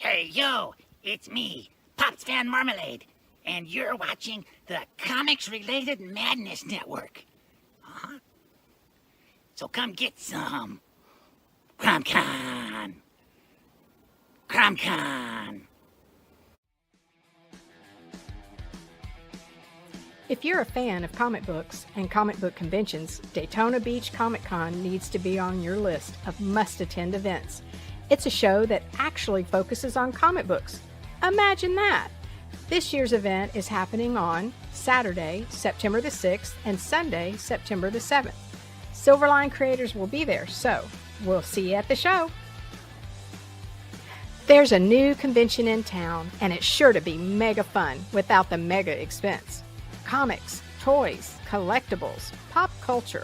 Hey, yo, it's me, Pops Fan Marmalade, and you're watching the Comics-Related Madness Network. Uh-huh. So come get some. CromCon. CromCon. If you're a fan of comic books and comic book conventions, Daytona Beach Comic Con needs to be on your list of must-attend events. It's a show that actually focuses on comic books. Imagine that! This year's event is happening on Saturday, September the 6th, and Sunday, September the 7th. Silverline creators will be there, so we'll see you at the show. There's a new convention in town, and it's sure to be mega fun without the mega expense. Comics, toys, collectibles, pop culture.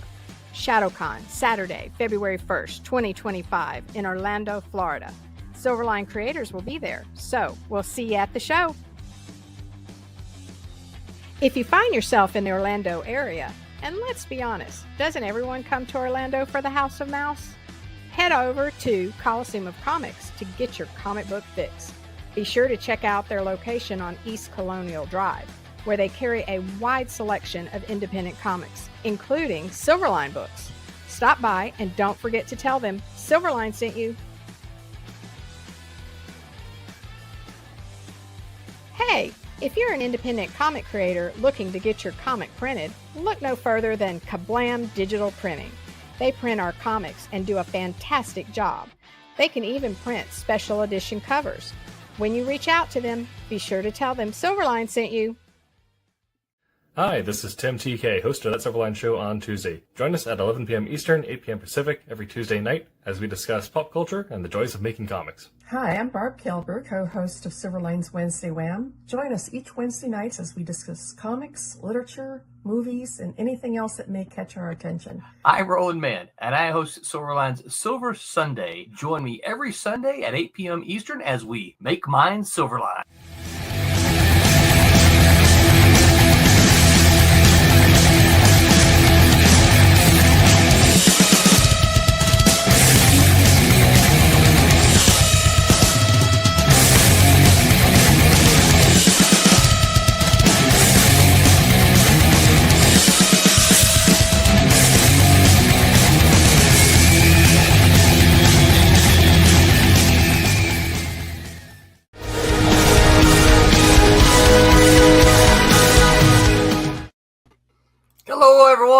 ShadowCon, Saturday, February 1st, 2025 in Orlando, Florida. Silverline creators will be there, so we'll see you at the show. If you find yourself in the Orlando area, and let's be honest, doesn't everyone come to Orlando for the House of Mouse? Head over to Coliseum of Comics to get your comic book fix. Be sure to check out their location on East Colonial Drive, where they carry a wide selection of independent comics, including Silverline books. Stop by and don't forget to tell them Silverline sent you. Hey, if you're an independent comic creator looking to get your comic printed, look no further than Kablam Digital Printing. They print our comics and do a fantastic job. They can even print special edition covers. When you reach out to them, be sure to tell them Silverline sent you. Hi, this is Tim TK, host of That Silverline Show on Tuesday. Join us at 11 p.m. Eastern, 8 p.m. Pacific every Tuesday night as we discuss pop culture and the joys of making comics. Hi, I'm Barb Kilber, co-host of Silverline's Wednesday Wham. Join us each Wednesday night as we discuss comics, literature, movies, and anything else that may catch our attention. I'm Roland Mann, and I host Silverline's Silver Sunday. Join me every Sunday at 8 p.m. Eastern as we make mine Silverline.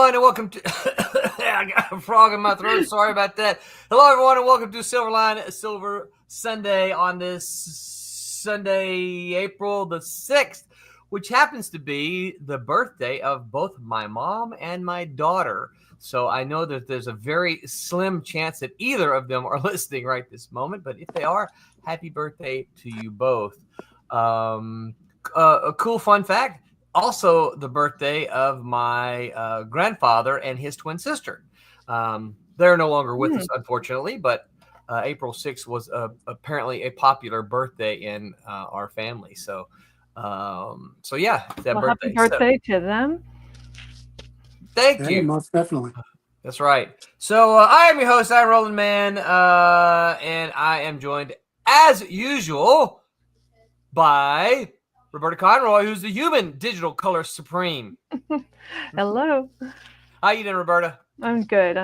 And welcome to I got a frog in my throat. Sorry about that. Hello, everyone, and welcome to Silverline Silver Sunday on this Sunday, April the 6th, which happens to be the birthday of both my mom and my daughter. So I know that there's a very slim chance that either of them are listening right this moment, but if they are, happy birthday to you both. A cool fun fact. Also, the birthday of my grandfather and his twin sister. They're no longer with us, unfortunately, but April 6th was apparently a popular birthday in our family. So yeah, that birthday. Happy birthday to them. Thank you. Most definitely. That's right. So I am your host. I'm Roland Mann, and I am joined, as usual, by Roberta Conroy, who's the human digital color supreme. Hello. How you doing, Roberta? I'm good.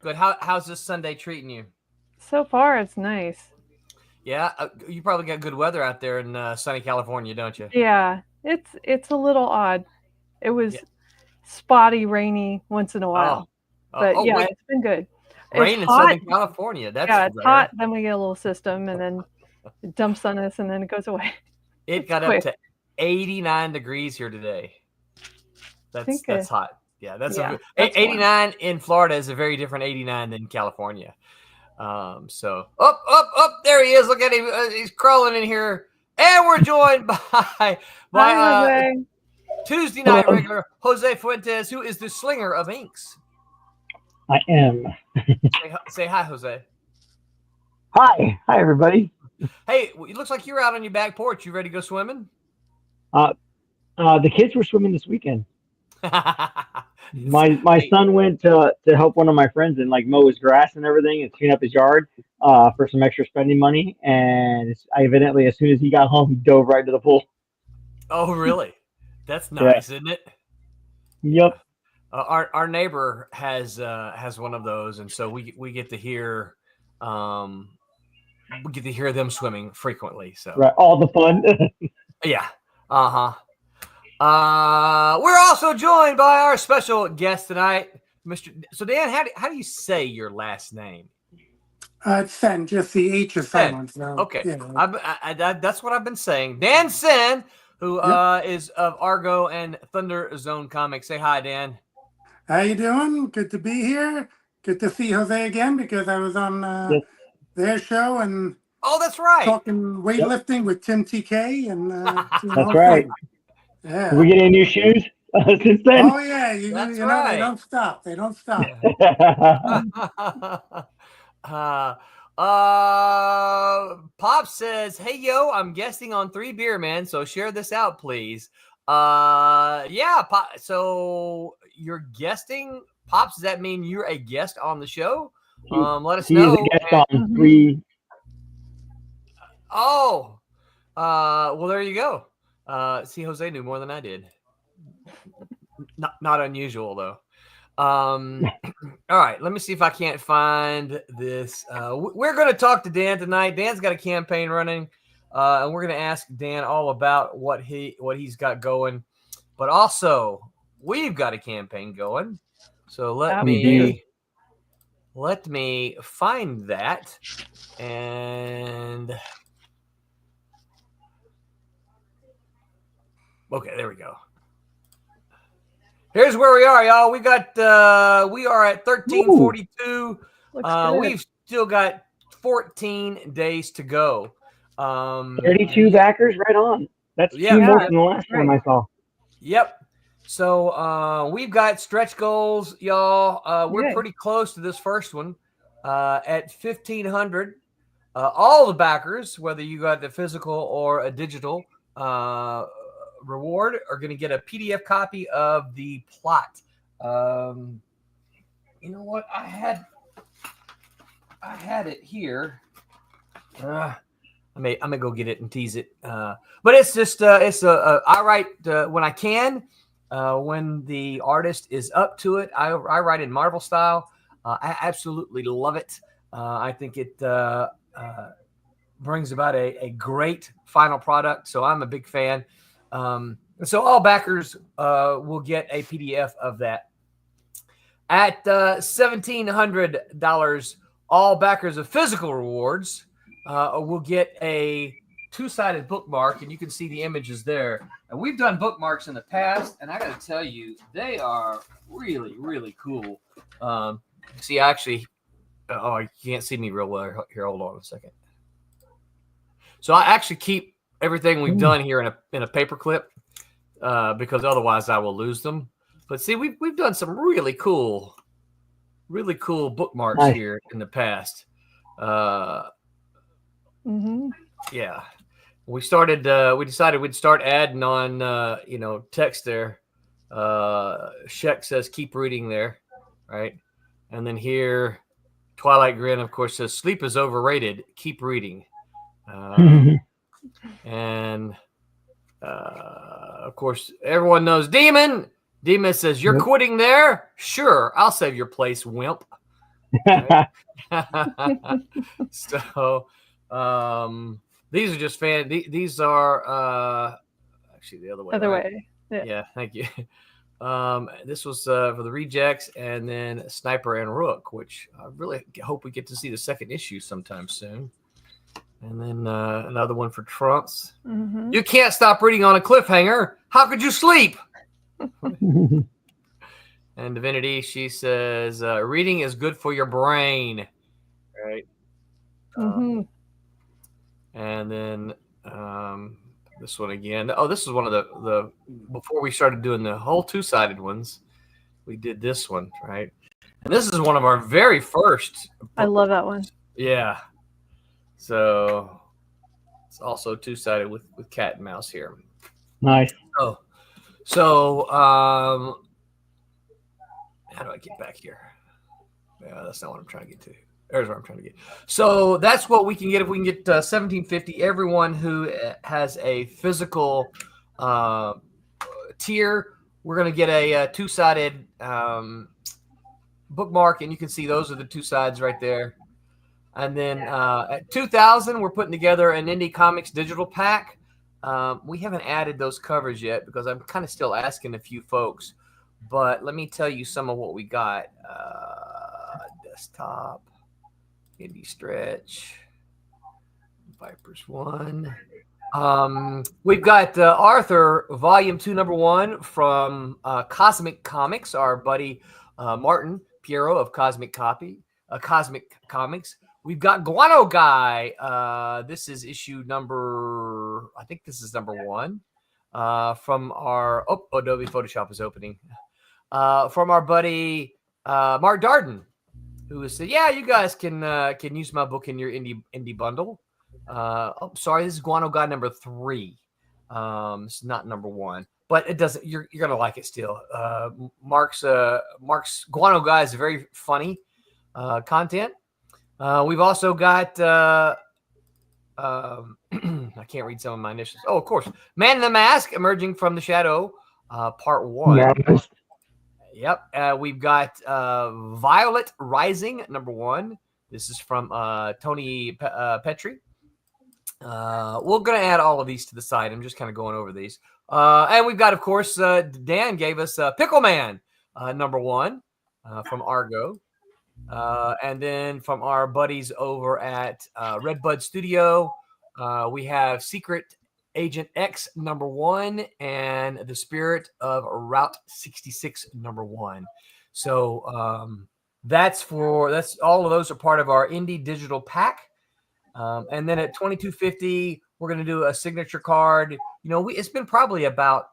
Good. How's this Sunday treating you? So far, it's nice. Yeah, you probably got good weather out there in sunny California, don't you? Yeah, it's a little odd. It was spotty, rainy once in a while, but wait. It's been good. Rain in Southern California. That's it's rare. Hot. Then we get a little system, and then it dumps on us, and then it goes away. It got up to 89 degrees here today. That's hot. Yeah, that's 89 in Florida is a very different 89 than California. So up there he is. Look at him. He's crawling in here, and we're joined by Tuesday night regular Jose Fuentes, who is the slinger of inks. I am. Say hi, Jose. Hi everybody. Hey, it looks like you're out on your back porch. You ready to go swimming? The kids were swimming this weekend. My son went to help one of my friends and like mow his grass and everything and clean up his yard for some extra spending money. And I evidently, as soon as he got home, he dove right into the pool. Oh, really? That's Yeah. nice, isn't it? Yep. Our neighbor has one of those, and so we get to hear them swimming frequently. So Right. All the fun. yeah. We're also joined by our special guest tonight, Mr. So Dan, how do you say your last name? It's Sehn, just the H is silent. So, Okay. yeah. That's what I've been saying. Dan Sehn, who is of Argo and Thunderzone Comics. Say hi, Dan. How you doing? Good to be here. Good to see Jose again because I was on Yes. their show and Oh, that's right. talking weightlifting with Tim TK and That's right. Yeah. Did we get any new shoes since then? Oh yeah, you That's know right. they don't stop. They don't stop. Pop says, "Hey yo, I'm guesting on 3 Beer Man, so share this out, please." Yeah, Pop, so you're guesting, Pops. Does that mean you're a guest on the show? Let us He know. is a guest on 3. Oh, well, there you go. See, Jose knew more than I did. Not unusual though. All right, let me see if I can't find this. We're going to talk to Dan tonight. Dan's got a campaign running, and we're going to ask Dan all about what he's got going. But also, we've got a campaign going. So let me find that. And okay, there we go. Here's where we are, y'all. We are at 1342. We've still got 14 days to go. 32 backers, right on. That's 2 more than the last time I saw. Yep. So we've got stretch goals, y'all. We're pretty close to this first one at 1,500. All the backers, whether you got the physical or a digital reward, are going to get a PDF copy of the plot. You know what? I had it here. I may go get it and tease it. But it's just I write when I can. When the artist is up to it, I write in Marvel style. I absolutely love it. I think it brings about a great final product. So I'm a big fan. So all backers will get a PDF of that. At $1,700, all backers of physical rewards will get a 2-sided bookmark, and you can see the images there. And we've done bookmarks in the past, and I got to tell you, they are really, really cool. See, actually, you can't see me real well here. Hold on a second. So I actually keep everything we've done here in a paper clip because otherwise I will lose them. But see, we've done some really cool bookmarks here in the past. Yeah, we decided we'd start adding on text there. Sheck says keep reading there, right? And then here, Twilight Grin, of course, says sleep is overrated. Keep reading. And of course, everyone knows Demon. Demon says, you're quitting there? Sure, I'll save your place, wimp. So these are just these are actually the other way. Other right? way. Yeah, thank you. This was for the rejects, and then Sniper and Rook, which I really hope we get to see the second issue sometime soon. And then another one for Trunks. You can't stop reading on a cliffhanger. How could you sleep? And Divinity, she says, reading is good for your brain. Right. And then this one again. Oh, this is one of the before we started doing the whole 2-sided ones, we did this one, right? And this is one of our very first. I love that one. Yeah. So it's also 2-sided with cat and mouse here. Nice. So How do I get back here? Yeah, that's not what I'm trying to get to. There's what I'm trying to get. So that's what we can get if we can get 1750. Everyone who has a physical tier, we're going to get a two-sided bookmark, and you can see those are the two sides right there. And then at 2,000, we're putting together an Indie Comics digital pack. We haven't added those covers yet because I'm kind of still asking a few folks. But let me tell you some of what we got. Desktop, Indie Stretch, Vipers 1. We've got Arthur, Volume 2, Number 1 from Cosmic Comics, our buddy Martin Piero of Cosmic Comics. We've got Guano Guy. This is issue number, I think this is number 1 from our, Adobe Photoshop is opening. From our buddy Mark Darden, who has said, yeah, you guys can use my book in your indie bundle. Sorry, this is Guano Guy number 3. This is not number 1, but it doesn't. You're gonna like it still. Mark's Guano Guy is very funny content. We've also got I can't read some of my initials. Oh, of course, Man in the Mask, Emerging from the Shadow, part 1. Yes. Yep. We've got Violet Rising, number 1. This is from Tony Petrie. We're going to add all of these to the site. I'm just kind of going over these. And we've got, of course, Dan gave us Pickle Man, number 1 from Argo. And then from our buddies over at Redbud Studio, we have Secret Agent X, number 1, and The Spirit of Route 66, number 1. So that's all of those are part of our indie digital pack. And then at $22.50, we're going to do a signature card. You know, it's been probably about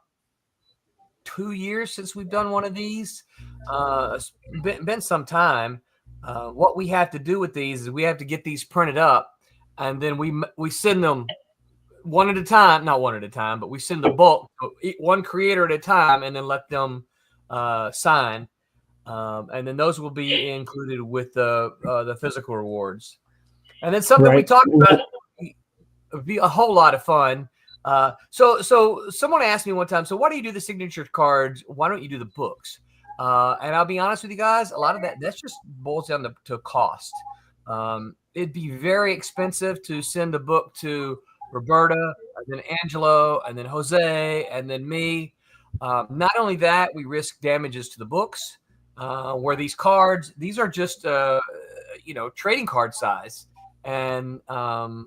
2 years since we've done one of these. It's been some time. What we have to do with these is we have to get these printed up, and then we send them one at a time. Not one at a time, but we send the bulk, one creator at a time, and then let them sign. And then those will be included with the physical rewards. And then something we talked about would be a whole lot of fun. So someone asked me one time, so why do you do the signature cards? Why don't you do the books? And I'll be honest with you guys, a lot of that's just boils down to cost. It'd be very expensive to send a book to Roberta, and then Angelo, and then Jose, and then me. Not only that, we risk damages to the books. Where these cards, these are just trading card size, and so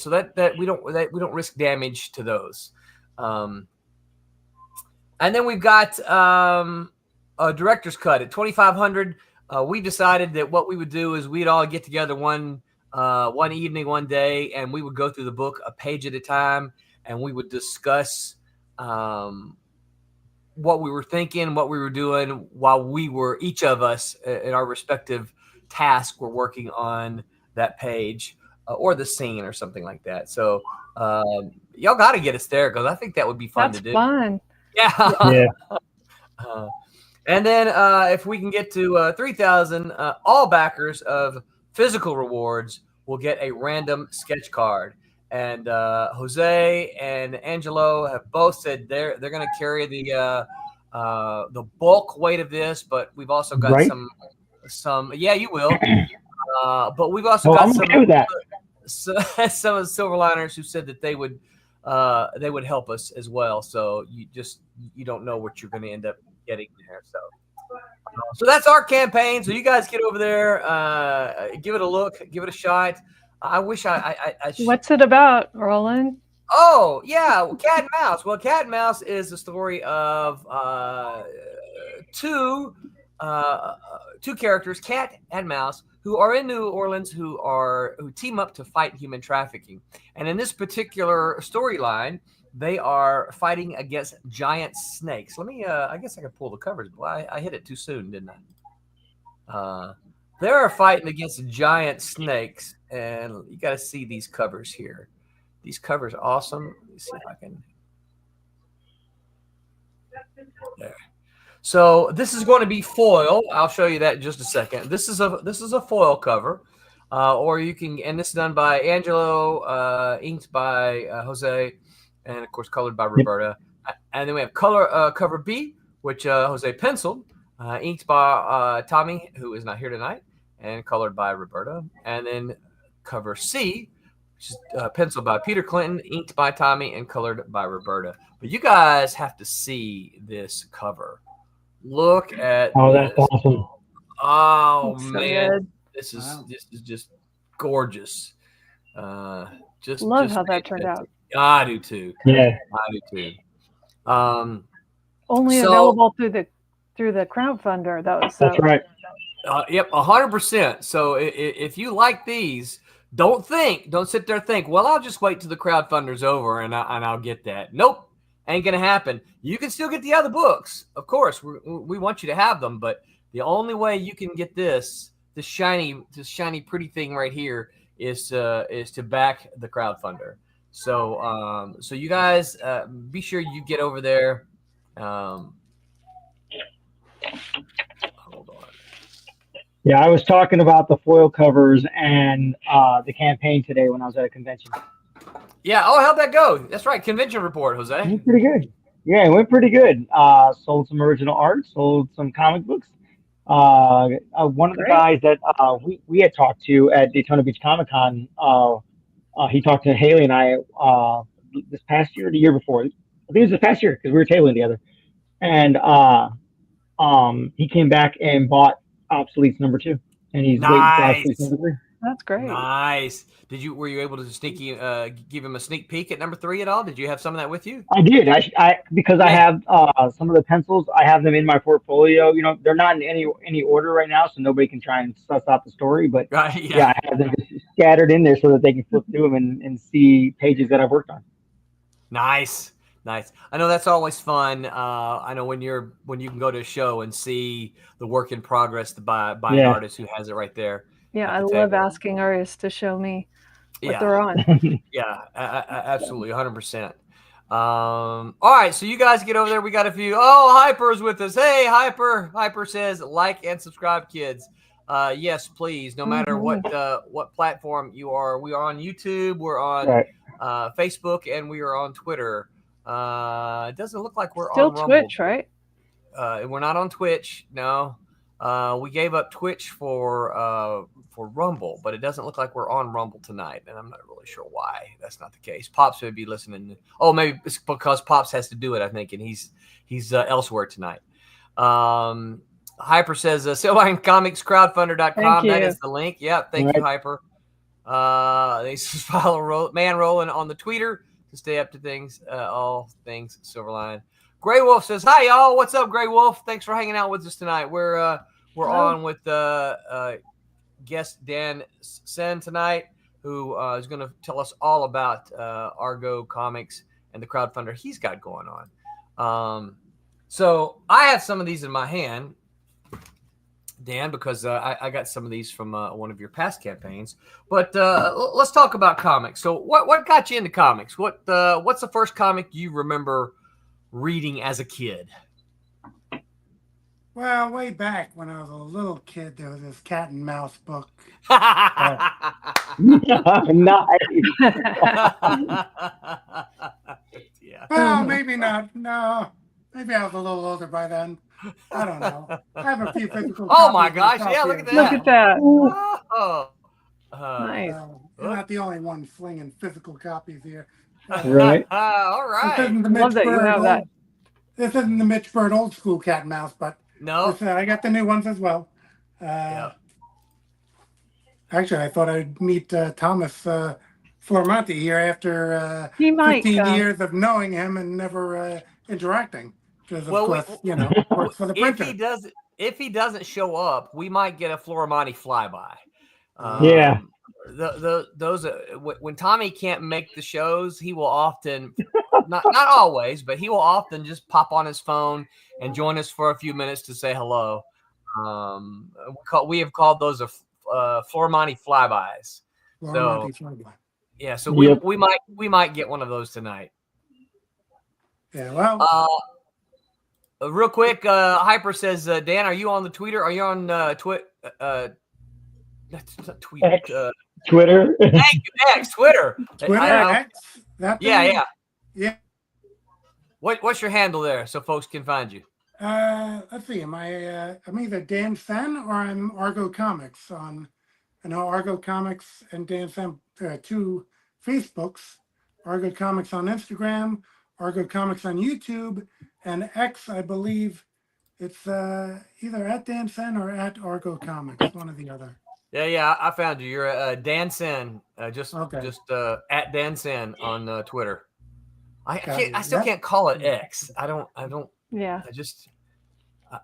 that we don't risk damage to those. And then we've got a director's cut at $2,500. We decided that what we would do is we'd all get together one evening, one day, and we would go through the book a page at a time, and we would discuss what we were thinking, what we were doing while we were, each of us in our respective tasks, were working on that page or the scene or something like that. So y'all got to get us there, because I think that would be fun to do. That's fun. Yeah. And then if we can get to 3,000, all backers of physical rewards will get a random sketch card. And Jose and Angelo have both said they're going to carry the bulk weight of this, but we've also got some. Yeah, you will. But we've also got some of the Silverliners who said that they would help us as well. So you don't know what you're going to end up getting there. So that's our campaign. So you guys get over there, give it a look, give it a shot. I wish I What's it about, Roland? Oh, yeah, Cat and Mouse. Well, Cat and Mouse is the story of two characters, Cat and Mouse, who are in New Orleans, who team up to fight human trafficking. And in this particular storyline, they are fighting against giant snakes. Let me, I guess I could pull the covers, but I hit it too soon, didn't I? They're fighting against giant snakes, and you got to see these covers here. These covers are awesome. Let me see if I can. There. So this is going to be foil. I'll show you that in just a second. This is a foil cover, or you can, and this is done by Angelo, inked by Jose, and of course colored by Roberta. And then we have cover B, which Jose penciled, inked by Tommy, who is not here tonight, and colored by Roberta. And then cover C, which is penciled by Peter Clinton, inked by Tommy, and colored by Roberta. But you guys have to see this cover. Look at that's awesome. Oh That's so man, good. this is just gorgeous. Love Just how that turned out. I do too. Yeah. I do too. Only So- available through the crowdfunder though. So That's right. Yep, 100%. So if you like these, don't sit there and think, well, I'll just wait till the crowdfunder's over and I'll get that. Nope, ain't gonna happen. You can still get the other books, of course. We want you to have them, but the only way you can get this shiny, pretty thing right here is to back the crowdfunder. So so you guys be sure you get over there. Hold on. Yeah, I was talking about the foil covers and the campaign today when I was at a convention. Yeah. Oh, how'd that go? That's right. Convention report, It Jose. went pretty good. Yeah, it went pretty good. Sold some original art, sold some comic books. One of the guys that we had talked to at Daytona Beach Comic Con, he talked to Haley and I this past year, or the year before. I think it was the past year because we were tabling together. And he came back and bought Obsoletes #2, and he's waiting for Obsoletes #3. that's great. Nice. Were you able to give him a sneak peek at #3 at all? Did you have some of that with you? I did. Because I have some of the pencils. I have them in my portfolio. You know, they're not in any order right now, so nobody can try and suss out the story. But Right. yeah, I have them just scattered in there so that they can flip through them and see pages that I've worked on. Nice. I know that's always fun. I know when you can go to a show and see the work in progress by an artist who has it right there. Yeah, at I the love table. asking artists to show me what Yeah. they're on. Yeah, absolutely, 100%. All right, so you guys get over there. We got a few. Oh, Hyper's with us. Hey, Hyper. Hyper says like and subscribe, kids. Yes, please. No matter what platform you are, we are on YouTube. We're on Facebook, and we are on Twitter. It doesn't look like we're Still on Rumble. Twitch, right? We're not on Twitch. No, we gave up Twitch for Rumble, but it doesn't look like we're on Rumble tonight, and I'm not really sure why that's not the case. Pops may be listening. Oh, maybe it's because Pops has to do it, I think, and he's elsewhere tonight. Hyper says Silverline Comics crowdfunder.com. That is the link. Yeah, thank you, Hyper. They follow Rolling on the Tweeter to stay up to things, all things Silverline. Grey Wolf says, "Hi y'all, what's up, Grey Wolf? Thanks for hanging out with us tonight. We're on with guest Dan Sehn tonight, who is going to tell us all about Argo Comics and the crowdfunder he's got going on. So I have some of these in my hand, Dan, because I got some of these from one of your past campaigns. But let's talk about comics. So what got you into comics? What's the first comic you remember reading as a kid? Well, way back when I was a little kid, there was this cat and mouse book. Nice. Yeah. Well, maybe not. No, maybe I was a little older by then. I don't know. I have a few physical copies. Oh my gosh! Yeah, look at that. Look at that. Oh. Nice. You're not the only one flinging physical copies here. Right. All right. This isn't the Love Mitch that you Bird have that. This isn't the Mitch Bird old school cat and mouse, but No. I got the new ones as well. Actually, I thought I'd meet Thomas Flormonti here after He might 15 come. years of knowing him and never interacting. Because, of course, works for the printer. If he doesn't show up, we might get a Flormonti flyby. Yeah. Those when Tommy can't make the shows, he will often not always, but he will often just pop on his phone and join us for a few minutes to say hello. We have called those Flormonti flybys. Flormonti flyby. Yeah, so we might get one of those tonight. Yeah, well, real quick, Hyper says, Dan, are you on the Twitter? Are you on Twitter? That's not Twitter. X, Twitter. Thank you, X, Twitter. Twitter, X, that thing? Yeah. Yeah. What's your handle there so folks can find you? Let's see. I'm either Dan Sehn or I'm Argo Comics on. I know Argo Comics and Dan Sehn, two Facebooks. Argo Comics on Instagram, Argo Comics on YouTube, and X. I believe it's either at Dan Sehn or at Argo Comics, one or the other. Yeah, I found you. You're Dan Sehn, just at Dan Sehn on Twitter. I still can't call it X. I don't. Yeah.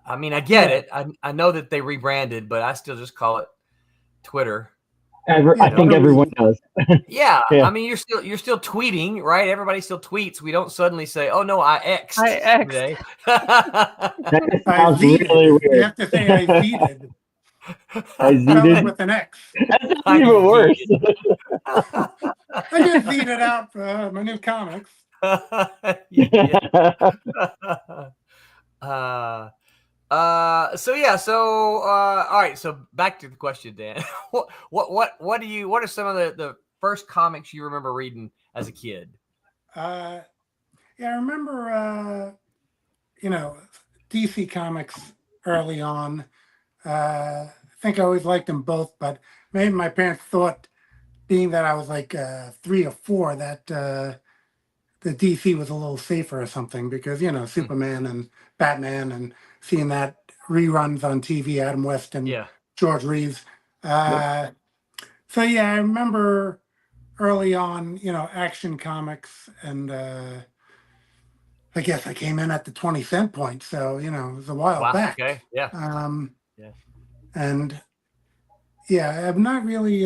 I mean, I get it. I know that they rebranded, but I still just call it Twitter. I think everyone does. Yeah. I mean, you're still tweeting, right? Everybody still tweets. We don't suddenly say, "Oh no, I X'd today." That sounds really weird. You have to say I Z'd. I Z'd with an X. That's even worse. I just Z'd it out for my new comics. All right. So back to the question, Dan. What are some of the first comics you remember reading as a kid? I remember DC Comics early on. I think I always liked them both, but maybe my parents thought, being that I was like 3 or 4, that the DC was a little safer or something, because Superman and Batman, and seeing that reruns on TV, Adam West and George Reeves. I remember early on, Action Comics, and I guess I came in at the 20-cent point, so it was a while back. Okay, yeah. And I'm not really.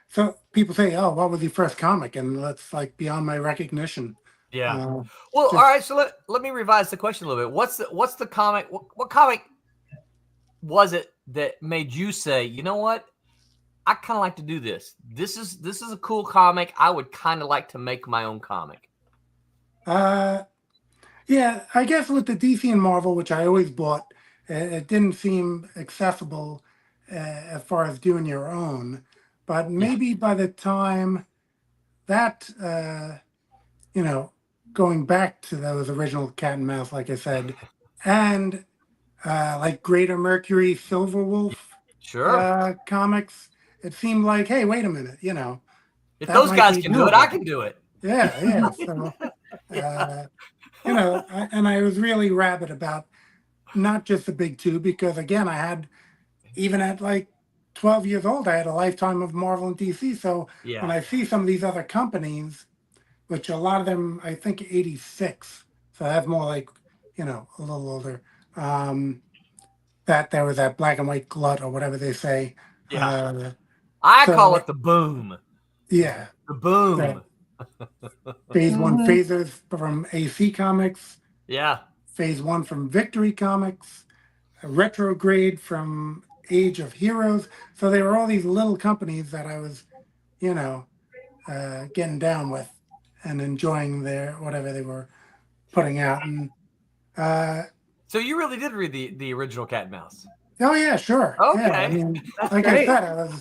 So people say, "Oh, what was your first comic?" And that's like beyond my recognition. Yeah. All right. So let me revise the question a little bit. What's the comic? What comic was it that made you say, you know what, I kind of like to do this. This is a cool comic. I would kind of like to make my own comic. I guess with the DC and Marvel, which I always bought, it didn't seem accessible as far as doing your own. But maybe by the time that, going back to those original Cat and Mouse, like I said, and like Greater Mercury, Silverwolf comics, it seemed like, hey, wait a minute, if those guys can do it, I can do it. Yeah. So, and I was really rabid about not just the big two, because again, I had, even at like 12 years old, I had a lifetime of Marvel and DC. So when I see some of these other companies, which a lot of them, I think 86, so that's more like, a little older, that there was that black and white glut or whatever they say. Yeah. I call it the boom. Yeah. The boom. Phase 1 phasers from AC Comics. Yeah. Phase 1 from Victory Comics. Retrograde from Age of Heroes. So they were all these little companies that I was, getting down with and enjoying their whatever they were putting out. And so you really did read the original Cat and Mouse? Oh yeah, sure. Okay. Yeah, I mean, like great. I said,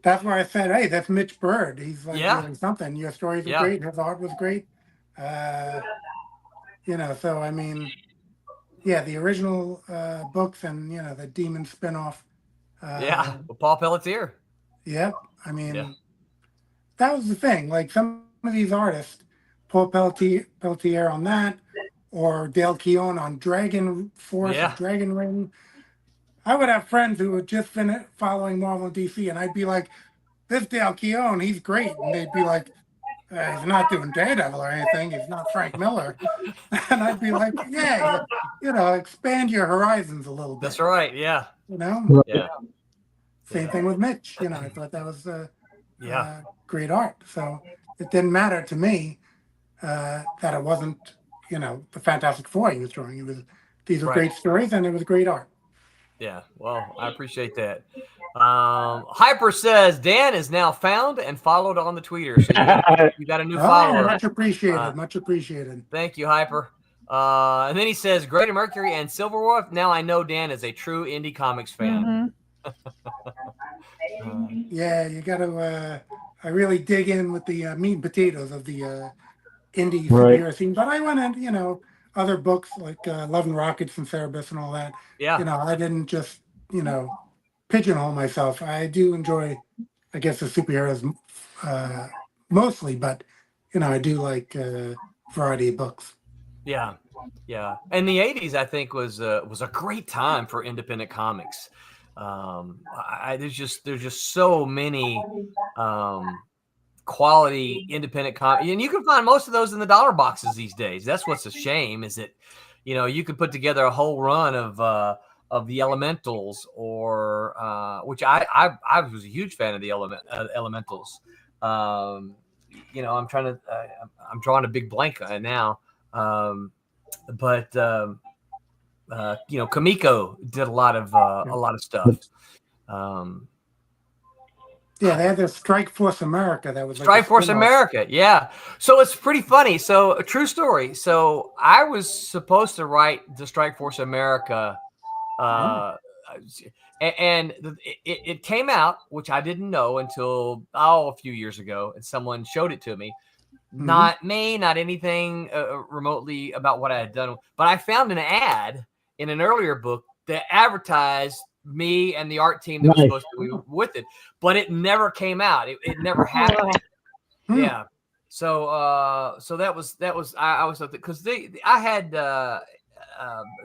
that's where I said, hey, that's Mitch Bird. He's like doing something. Your stories were great. His art was great. So I mean, the original books and the Demon spinoff. With Paul Pelletier. Yep. I mean, that was the thing. Like some of these artists, Paul Pelletier on that, or Dale Keown on Dragon Force, or Dragon Ring. I would have friends who had just been following Marvel and DC, and I'd be like, this Dale Keown, he's great. And they'd be like, he's not doing Daredevil or anything. He's not Frank Miller. And I'd be like, expand your horizons a little bit. That's right. Yeah. Yeah. Same thing with Mitch. I thought that was great art. So it didn't matter to me that it wasn't, the Fantastic Four he was drawing. These were great stories, and it was great art. Yeah, well, I appreciate that. Hyper says Dan is now found and followed on the Twitter. So you got a new follower. Much appreciated. Much appreciated. Thank you, Hyper. And then he says, Greater Mercury and Silverwolf. Now I know Dan is a true indie comics fan. Yeah, you got to. I really dig in with the meat and potatoes of the indie Right. superhero scene, but I went in, other books like Love and Rockets and Cerebus and all that. Yeah. I didn't just, pigeonhole myself. I do enjoy, I guess, the superheroes mostly, but I do like variety of books. Yeah, yeah. And the '80s, I think, was a great time for independent comics. There's just so many quality independent comics, and you can find most of those in the dollar boxes these days. That's what's a shame, is that you could put together a whole run of the Elementals, or which I was a huge fan of the Elementals. I'm drawing a big blank now. But Kamiko did a lot of stuff. Yeah, they had the Strike Force America. That was Strike Force America. Yeah. So it's pretty funny. So a true story. So I was supposed to write the Strike Force America, and it came out, which I didn't know until a few years ago, and someone showed it to me. Not me, not anything remotely about what I had done. But I found an ad in an earlier book that advertised me and the art team that was supposed to be with it, but it never came out. It never happened. Yeah. So that was I was because they're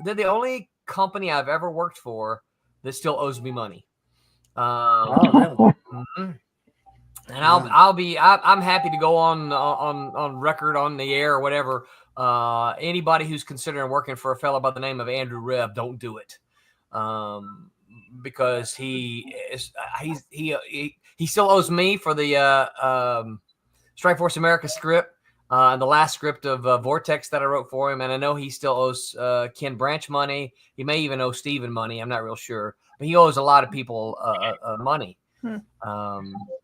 the only company I've ever worked for that still owes me money. Really? And I'm happy to go on record, on the air, or whatever. Anybody who's considering working for a fellow by the name of Andrew Rebb, don't do it, because he still owes me for the Strike Force America script, and the last script of Vortex that I wrote for him, and I know he still owes Ken Branch money. He may even owe Steven money. I'm not real sure, but he owes a lot of people money. Most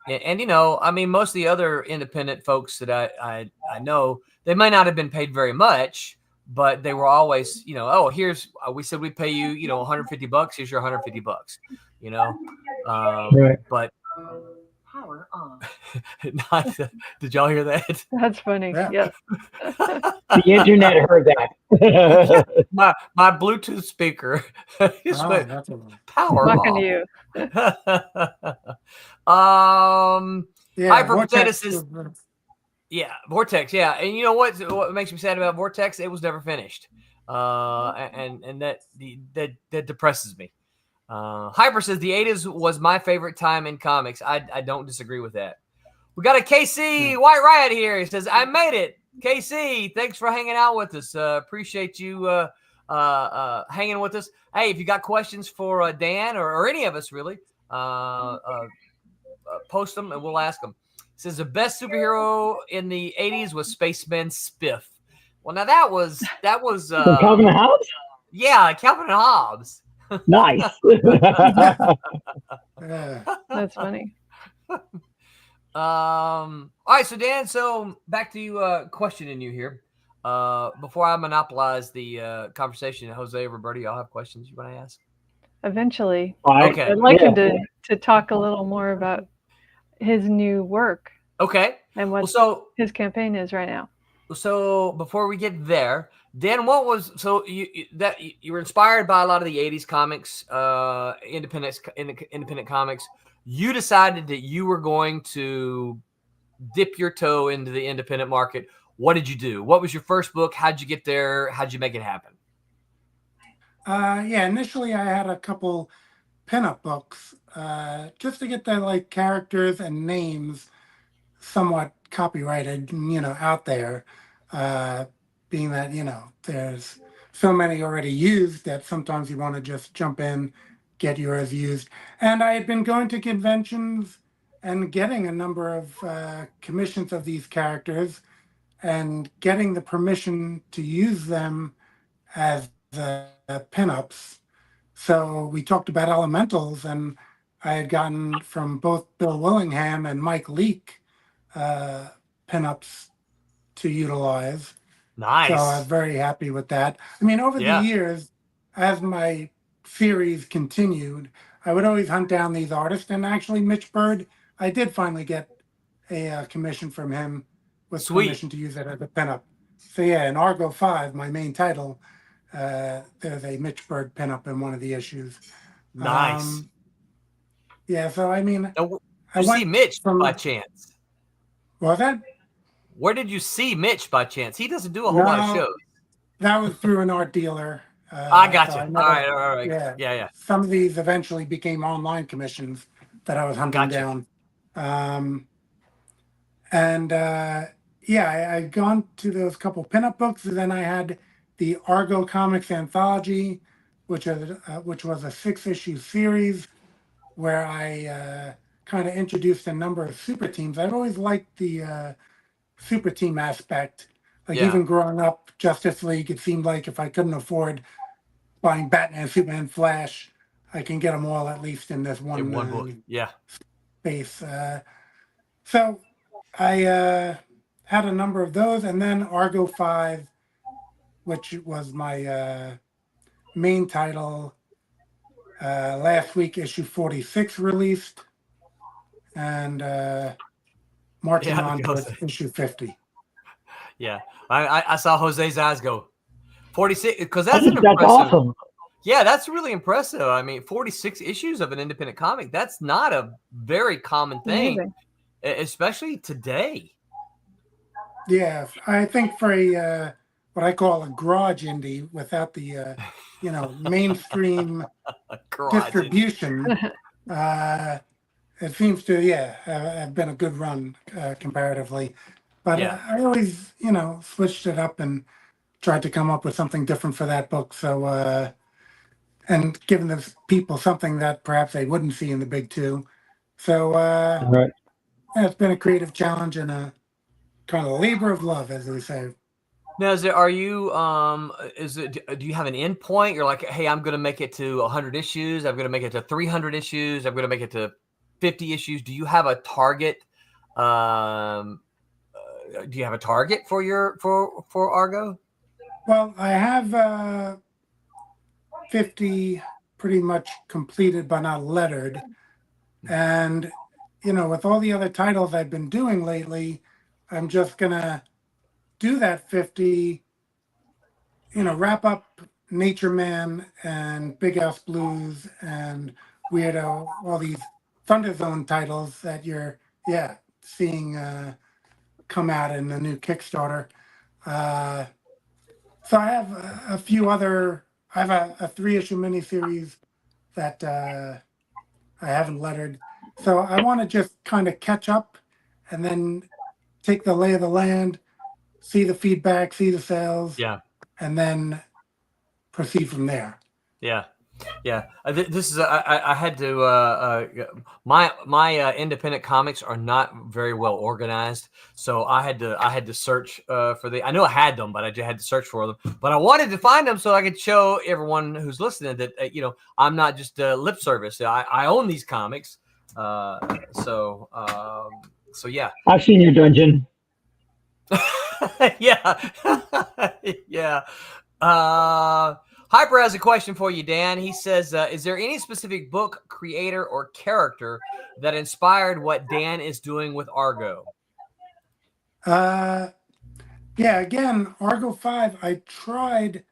of the other independent folks that I know, they may not have been paid very much, but they were always, here's, we said we'd pay you, $150. Here's your $150, Right. But power on. Did y'all hear that? That's funny. Yeah. The internet heard that. my Bluetooth speaker went power Talking on. to you. Hyperpotatus is Vortex, and you know what makes me sad about Vortex? It was never finished, and that depresses me. Hyper says the '80s was my favorite time in comics. I don't disagree with that. We got a KC White Riot here. He says, I made it. KC, thanks for hanging out with us. Appreciate you hanging with us. Hey, if you got questions for Dan or any of us, really, post them and we'll ask them. It says the best superhero in the '80s was Spaceman Spiff. Well, now that was Calvin and Hobbes? Yeah, Calvin and Hobbes. Nice. That's funny. All right, so Dan, so back to you, questioning you here. Before I monopolize the conversation, Jose, Roberto, y'all have questions you want to ask? Eventually. Okay. I'd like him to talk a little more about his new work. Okay. And what his campaign is right now. So before we get there, Dan, what was you were inspired by a lot of the '80s comics, independent comics. You decided that you were going to dip your toe into the independent market. What did you do? What was your first book? How'd you get there? How'd you make it happen? Initially I had a couple pinup books, just to get the characters and names somewhat copyrighted, out there, being that, there's so many already used that sometimes you want to just jump in, get yours used. And I had been going to conventions and getting a number of commissions of these characters and getting the permission to use them as pinups. So we talked about Elementals, and I had gotten from both Bill Willingham and Mike Leake pinups to utilize. Nice. So I was very happy with that. I mean, over the years, as my series continued, I would always hunt down these artists. And actually, Mitch Bird, I did finally get a commission from him with permission to use it as a pinup. So yeah, in Argo 5, my main title, there's a Mitch Bird pinup in one of the issues. Nice. Yeah, so I mean, now, I see Mitch by chance? Was that? Where did you see Mitch by chance? He doesn't do a whole lot of shows. That was through an art dealer. I got you. All right. Yeah. Some of these eventually became online commissions that I was hunting down. I'd gone to those couple pinup books, and then I had the Argo Comics Anthology, which was a 6-issue series where I kind of introduced a number of super teams. I've always liked the super team aspect. Like even growing up, Justice League, it seemed like if I couldn't afford buying Batman, Superman, Flash, I can get them all at least in this one book. Space. So I had a number of those, and then Argo 5, which was my main title. Last week, issue 46 released, and marching on towards issue 50. Yeah, I saw Jose's eyes go 46 because that's awesome. Yeah, that's really impressive. I mean, 46 issues of an independent comic, that's not a very common thing, especially today. Yeah, I think for a what I call a garage indie without the mainstream distribution, it seems to have been a good run comparatively. But I always switched it up and tried to come up with something different for that book. So and giving the people something that perhaps they wouldn't see in the big two. So it's been a creative challenge and a kind of labor of love, as we say. Now, do you have an end point? You're like, hey, I'm going to make it to 100 issues. I'm going to make it to 300 issues. I'm going to make it to 50 issues. Do you have a target? Do you have a target for Argo? Well, I have 50 pretty much completed but not lettered. And, with all the other titles I've been doing lately, I'm just going to do that 50, wrap up Nature Man and Big House Blues and Weirdo, all these Thunderzone titles that you're, seeing come out in the new Kickstarter. So I have a few other, I have a 3-issue miniseries that I haven't lettered. So I want to just kind of catch up and then take the lay of the land, see the feedback, see the sales, and then proceed from there. This is I had to my independent comics are not very well organized, so I had to search for the. I knew I had them, but I just had to search for them. But I wanted to find them so I could show everyone who's listening that I'm not just lip service. I own these comics. So yeah. I've seen your dungeon. Yeah. Hyper has a question for you, Dan. He says, is there any specific book, creator, or character that inspired what Dan is doing with Argo? Again, Argo 5, I tried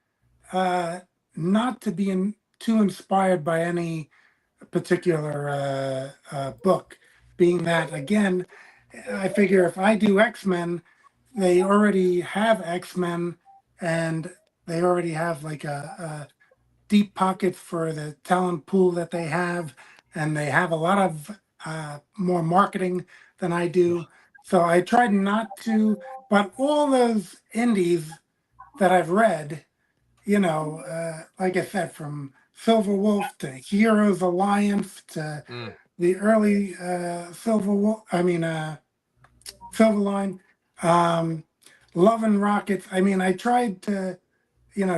not to be too inspired by any particular book, being that, again, I figure if I do X-Men, they already have X-Men, and they already have like a deep pocket for the talent pool that they have, and they have a lot of more marketing than I do. So I tried not to, but all those indies that I've read, like I said, from Silver Wolf to Heroes Alliance to the early Silverline, Love and Rockets. I mean, I tried to,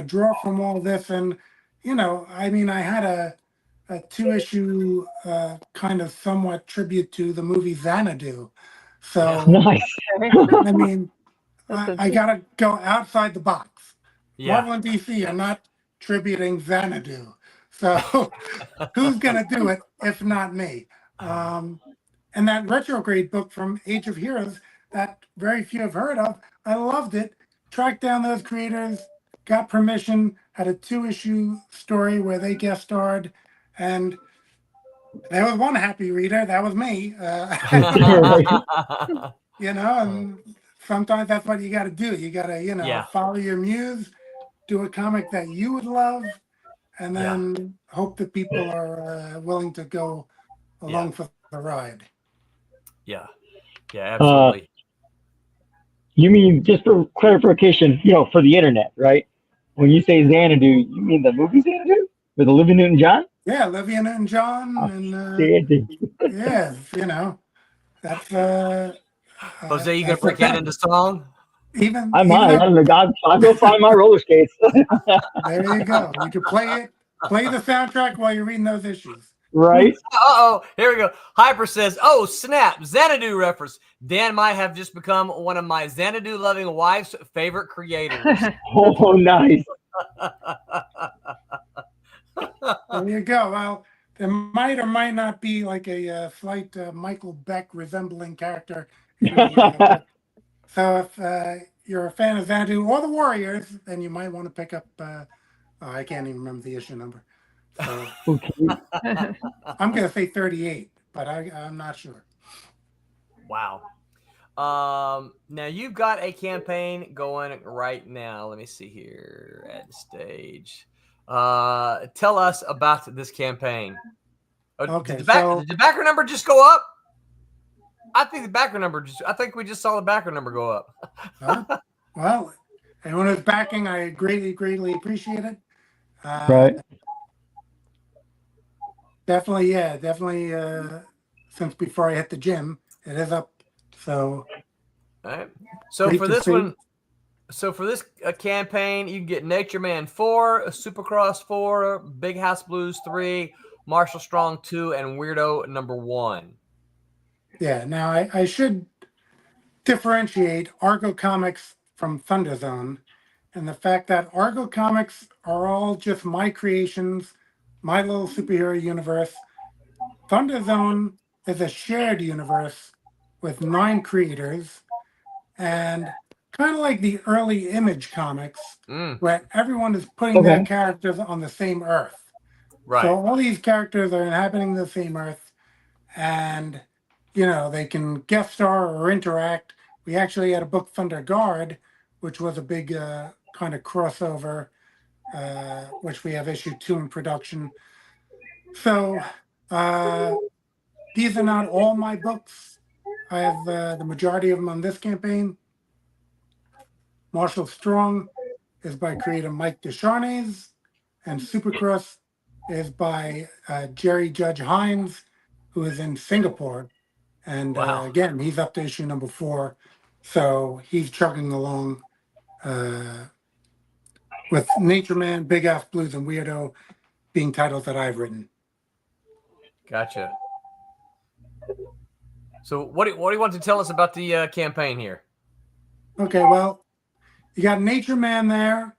draw from all this, and, I had a 2-issue kind of somewhat tribute to the movie Xanadu. So, nice. I mean, I gotta go outside the box. Yeah. Marvel and DC are not tributing Xanadu, so who's gonna do it if not me? And that retrograde book from Age of Heroes that very few have heard of, I loved it. Tracked down those creators, got permission, had a 2-issue story where they guest starred, and there was one happy reader. That was me. You know, and sometimes that's what you got to do. You got to, Yeah. follow your muse, do a comic that you would love, and Yeah. then hope that people are willing to go along for the ride. Yeah. Yeah, absolutely. You mean, just for clarification, for the internet, right? When you say Xanadu, you mean the movie Xanadu with Olivia Newton-John? Yeah, Olivia Newton-John, and Xanadu. yeah, that's Jose, you gonna break that into song? I might. I'll go find my roller skates. There you go. You can play the soundtrack while you're reading those issues. Right. Uh-oh, here we go. Hyper says, oh, snap, Xanadu reference. Dan might have just become one of my Xanadu-loving wife's favorite creators. Oh, nice. There you go. Well, there might or might not be like a slight Michael Beck resembling character. So if you're a fan of Xanadu or the Warriors, then you might want to pick up, I can't even remember the issue number. So I'm going to say 38, but I'm not sure. Wow. Now you've got a campaign going right now. Let me see here at the stage. Tell us about this campain. Okay, did the backer number just go up? I think the backer number I think we just saw the backer number go up. Well, anyone who's backing, I greatly appreciate it. Right. Definitely. Since before I hit the gym, it is up. So, all right. So for this one, for this campaign, you can get Nature Man 4, Supercross 4, Big House Blues 3, Marshall Strong 2, and Weirdo number 1. Yeah. Now I should differentiate Argo Comics from Thunderzone, and the fact that Argo Comics are all just my creations, my little superhero universe. Thunderzone is a shared universe with 9 creators, and kind of like the early Image comics, where everyone is putting their characters on the same Earth. Right. So all these characters are inhabiting the same Earth, and they can guest star or interact. We actually had a book, Thunder Guard, which was a big kind of crossover, which we have issue 2 in production. So these are not all my books. I have the majority of them on this campaign. Marshall Strong is by creator Mike Descharnes, and Supercross is by Jerry Judge Hines, who is in Singapore. And again, he's up to issue number 4. So he's chugging along with Nature Man, Big Ass Blues, and Weirdo being titles that I've written. Gotcha. So what do you want to tell us about the campaign here? Okay, well, you got Nature Man there,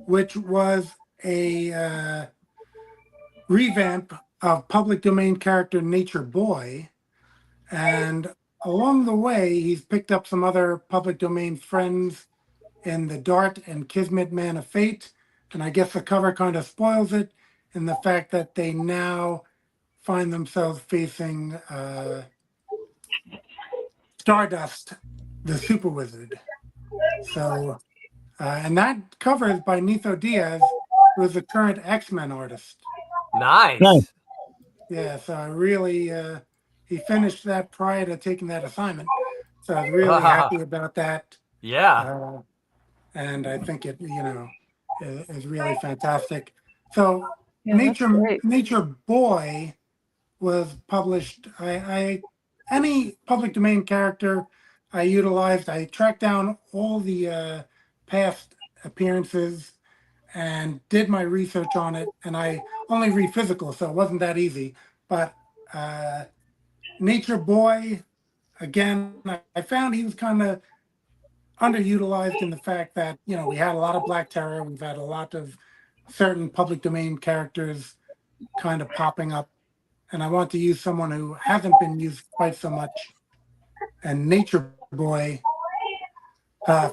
which was a revamp of public domain character Nature Boy. And along the way, he's picked up some other public domain friends in the Dart and Kismet Man of Fate. And I guess the cover kind of spoils it in the fact that they now find themselves facing Stardust, the Super Wizard. So, and that cover is by Nitho Diaz, who is the current X-Men artist. Nice. Yeah, so I really, he finished that prior to taking that assignment. So I was really happy about that. Yeah. And I think it, is really fantastic. So Yeah, Nature Boy was published. Any public domain character I utilized, I tracked down all the past appearances and did my research on it. And I only read physical, so it wasn't that easy. But Nature Boy, again, I found he was kind of underutilized in the fact that, you know, we had a lot of Black Terror, we've had a lot of certain public domain characters kind of popping up, and I want to use someone who hasn't been used quite so much, and Nature Boy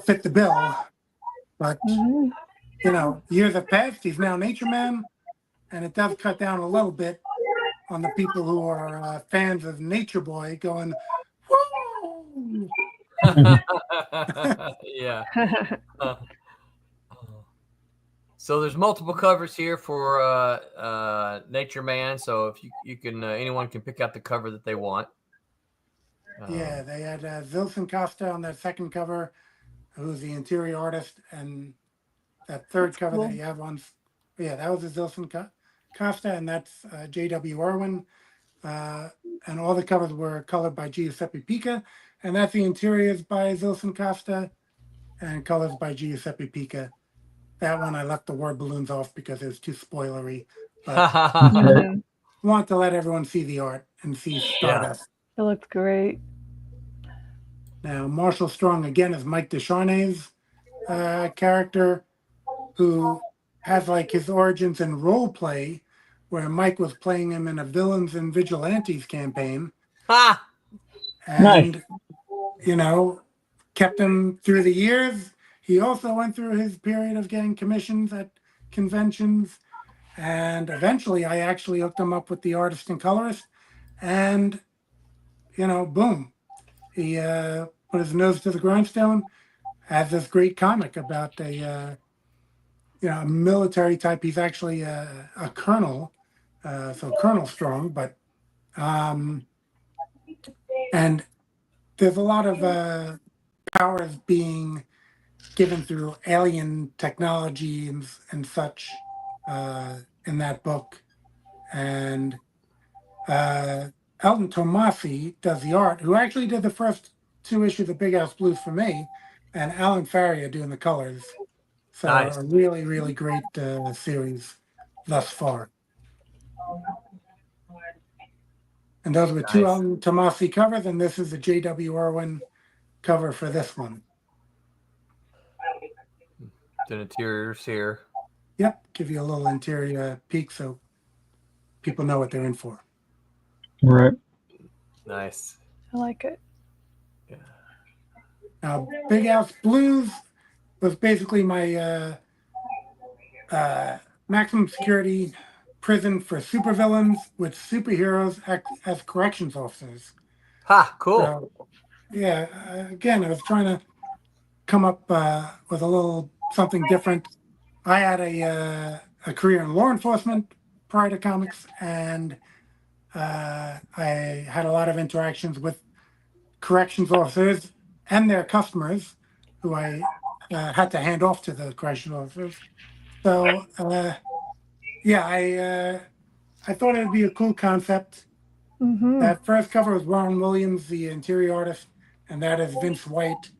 fit the bill, but Mhm. you know, years have passed, he's now Nature Man, and it does cut down a little bit on the people who are fans of Nature Boy going, whoa! Yeah. So there's multiple covers here for Nature Man. So if you can, anyone can pick out the cover that they want. Yeah, they had Zilson Costa on that second cover, who's the interior artist, and that third cover cool. that you have on, yeah, that was a Zilson Costa, and that's J.W. Irwin. And all the covers were colored by Giuseppe Pica, and that's the interiors by Zilson Costa, and colors by Giuseppe Pica. That one I left the word balloons off because it was too spoilery. But Mhm. want to let everyone see the art and see Stardust. It looks great. Now, Marshall Strong again is Mike Descharnet's character, who has like his origins in role play, where Mike was playing him in a Villains and Vigilantes campaign. Ha! And, you know, kept him through the years. He also went through his period of getting commissions at conventions. And eventually I actually hooked him up with the artist and colorist. And, you know, boom. He put his nose to the grindstone, has this great comic about a military type. He's actually a colonel, so Colonel Strong. But and there's a lot of powers being given through alien technology and such in that book. And Elton Tomasi does the art, who actually did the first 2 issues of Big House Blues for me, and Alan Faria doing the colors. So Nice. a really, really great series thus far. And those were 2 Nice. Elton Tomasi covers, and this is the J.W. Irwin cover for this one. The interiors here. Yep, give you a little interior peek so people know what they're in for. Right. Nice. I like it. Now, Big House Blues was basically my maximum security prison for supervillains with superheroes act as corrections officers. Ha! Cool. So, yeah, again, I was trying to come up with a little something different. I had a career in law enforcement prior to comics, and I had a lot of interactions with corrections officers and their customers, who I had to hand off to the corrections officers. So, yeah, I thought it'd be a cool concept. Mhm. That first cover was Ron Williams, the interior artist, and that is Vince White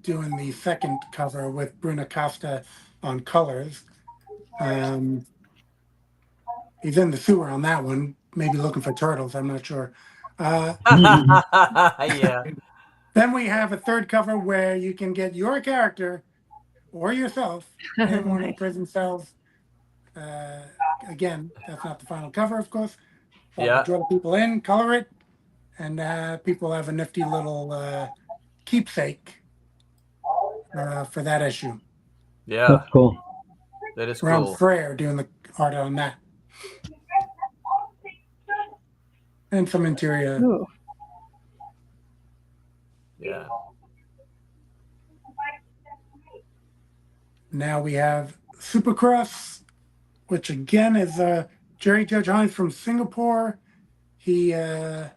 doing the second cover with Bruno Costa on colors. He's in the sewer on that one, maybe looking for turtles, I'm not sure. Yeah. Then we have a third cover where you can get your character or yourself in one of the Nice. prison cells. Again, that's not the final cover, of course. But Yeah. we draw the people in, color it, and people have a nifty little keepsake for that issue. Yeah. That's cool. That is Ron cool. Frere doing the art on that. And some interior. Ooh. Yeah. Now we have Supercross, which again is Jerry Judge Hines from Singapore. He had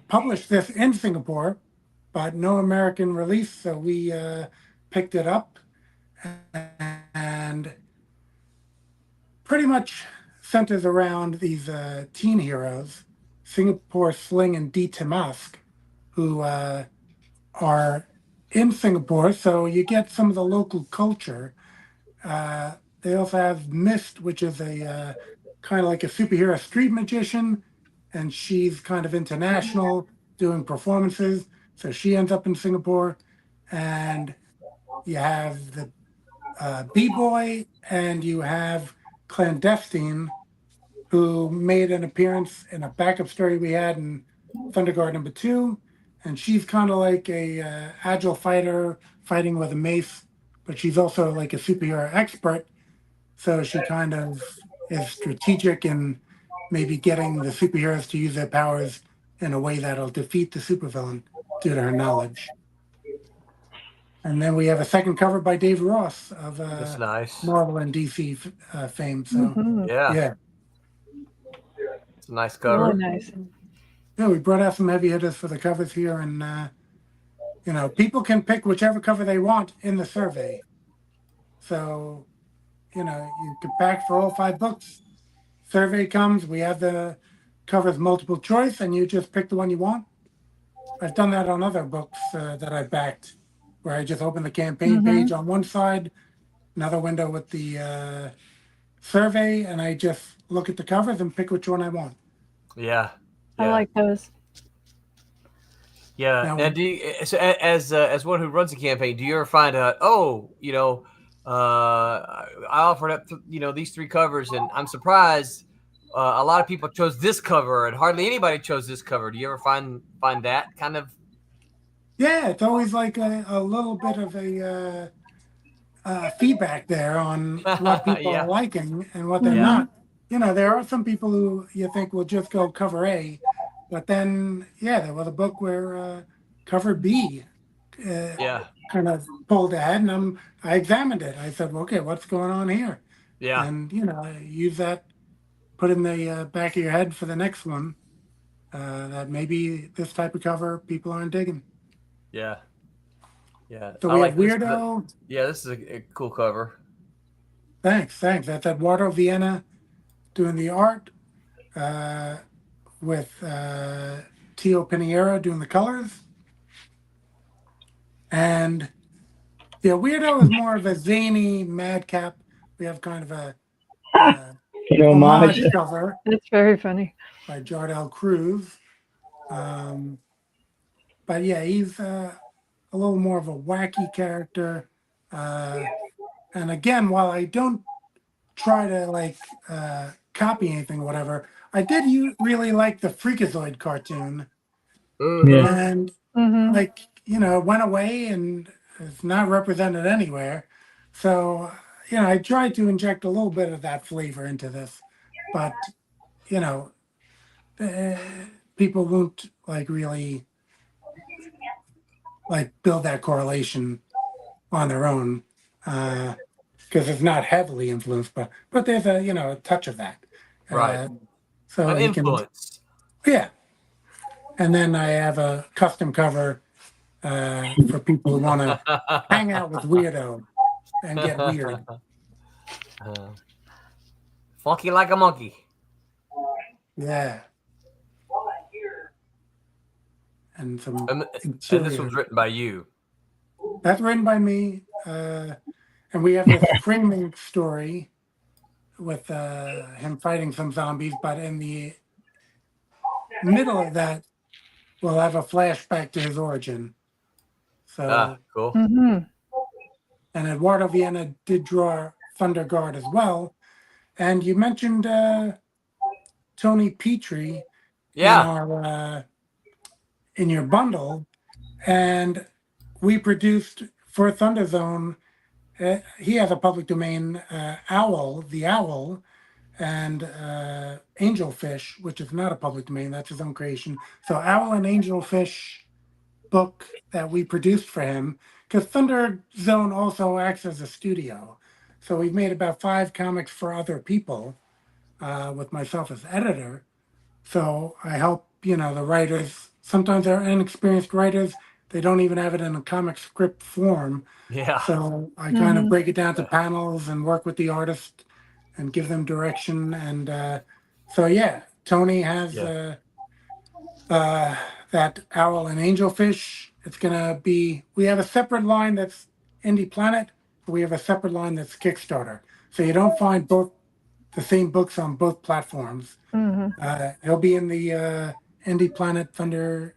published this in Singapore, but no American release, so we picked it up and pretty much centers around these teen heroes, Singapore Sling and D. Tamask, who are in Singapore, so you get some of the local culture. They also have Mist, which is a kind of like a superhero street magician, and she's kind of international. doing performances, so she ends up in Singapore, and you have the B-Boy, and you have Clandestine, who made an appearance in a backup story we had in Thunderguard #2, and she's kind of like a agile fighter fighting with a mace, but she's also like a superhero expert. So she kind of is strategic in maybe getting the superheroes to use their powers in a way that'll defeat the supervillain due to her knowledge. And then we have a second cover by Dave Ross of That's nice. Marvel and DC fame. So yeah, it's a nice cover. Really nice. Yeah, we brought out some heavy hitters for the covers here, and you know, people can pick whichever cover they want in the survey. So, you know, you can pack for all 5 books. Survey comes, we have the covers multiple choice, and you just pick the one you want. I've done that on other books that I backed, where I just open the campaign page on one side, another window with the survey, and I just look at the covers and pick which one I want. Yeah. I like those. Yeah, and do you, as one who runs a campaign, do you ever find out? Oh, you know, I offered up, you know, these 3 covers, and I'm surprised a lot of people chose this cover, and hardly anybody chose this cover. Do you ever find that kind of? Yeah, it's always like a little bit of a feedback there on what people are liking and what they're not. You know, there are some people who you think will just go cover A, but then, there was a book where cover B kind of pulled ahead, and I examined it. I said, well, okay, what's going on here? Yeah. And, you know, use that, put in the back of your head for the next one, that maybe this type of cover people aren't digging. Yeah. Yeah. So we have Weirdo. This is a cool cover. Thanks. That's Eduardo Viena doing the art, with Tio Pinheiro doing the colors. And Weirdo is more of a zany madcap. We have kind of a homage cover. It's very funny. By Jardel Cruz. But yeah, he's a little more of a wacky character. And again, while I don't try to like copy anything or whatever, I did really like the Freakazoid cartoon. And like, you know, it went away and it's not represented anywhere. So, you know, I tried to inject a little bit of that flavor into this, but, you know, people won't like really like build that correlation on their own, because it's not heavily influenced, but there's a touch of that. Right. So an influence. Yeah. And then I have a custom cover for people who want to hang out with Weirdo and get weird. Funky like a monkey. Yeah. And and this was written by you. That's written by me. And we have this framing story with him fighting some zombies, but in the middle of that, we'll have a flashback to his origin. So cool. And Eduardo Viena did draw Thunderguard as well. And you mentioned Tony Petrie in your bundle, and we produced for Thunderzone. He has a public domain, Owl, the Owl, and Angelfish, which is not a public domain, that's his own creation. So Owl and Angelfish book that we produced for him, because Thunderzone also acts as a studio. So we've made about 5 comics for other people, with myself as editor. So I help, the writers. Sometimes they're inexperienced writers. They don't even have it in a comic script form. Yeah. So I kind of break it down to panels and work with the artist and give them direction. And Tony has that Owl and Angelfish. It's going to be, we have a separate line that's Indie Planet, but we have a separate line that's Kickstarter. So you don't find both the same books on both platforms. It'll be in the Indie Planet Thunderzone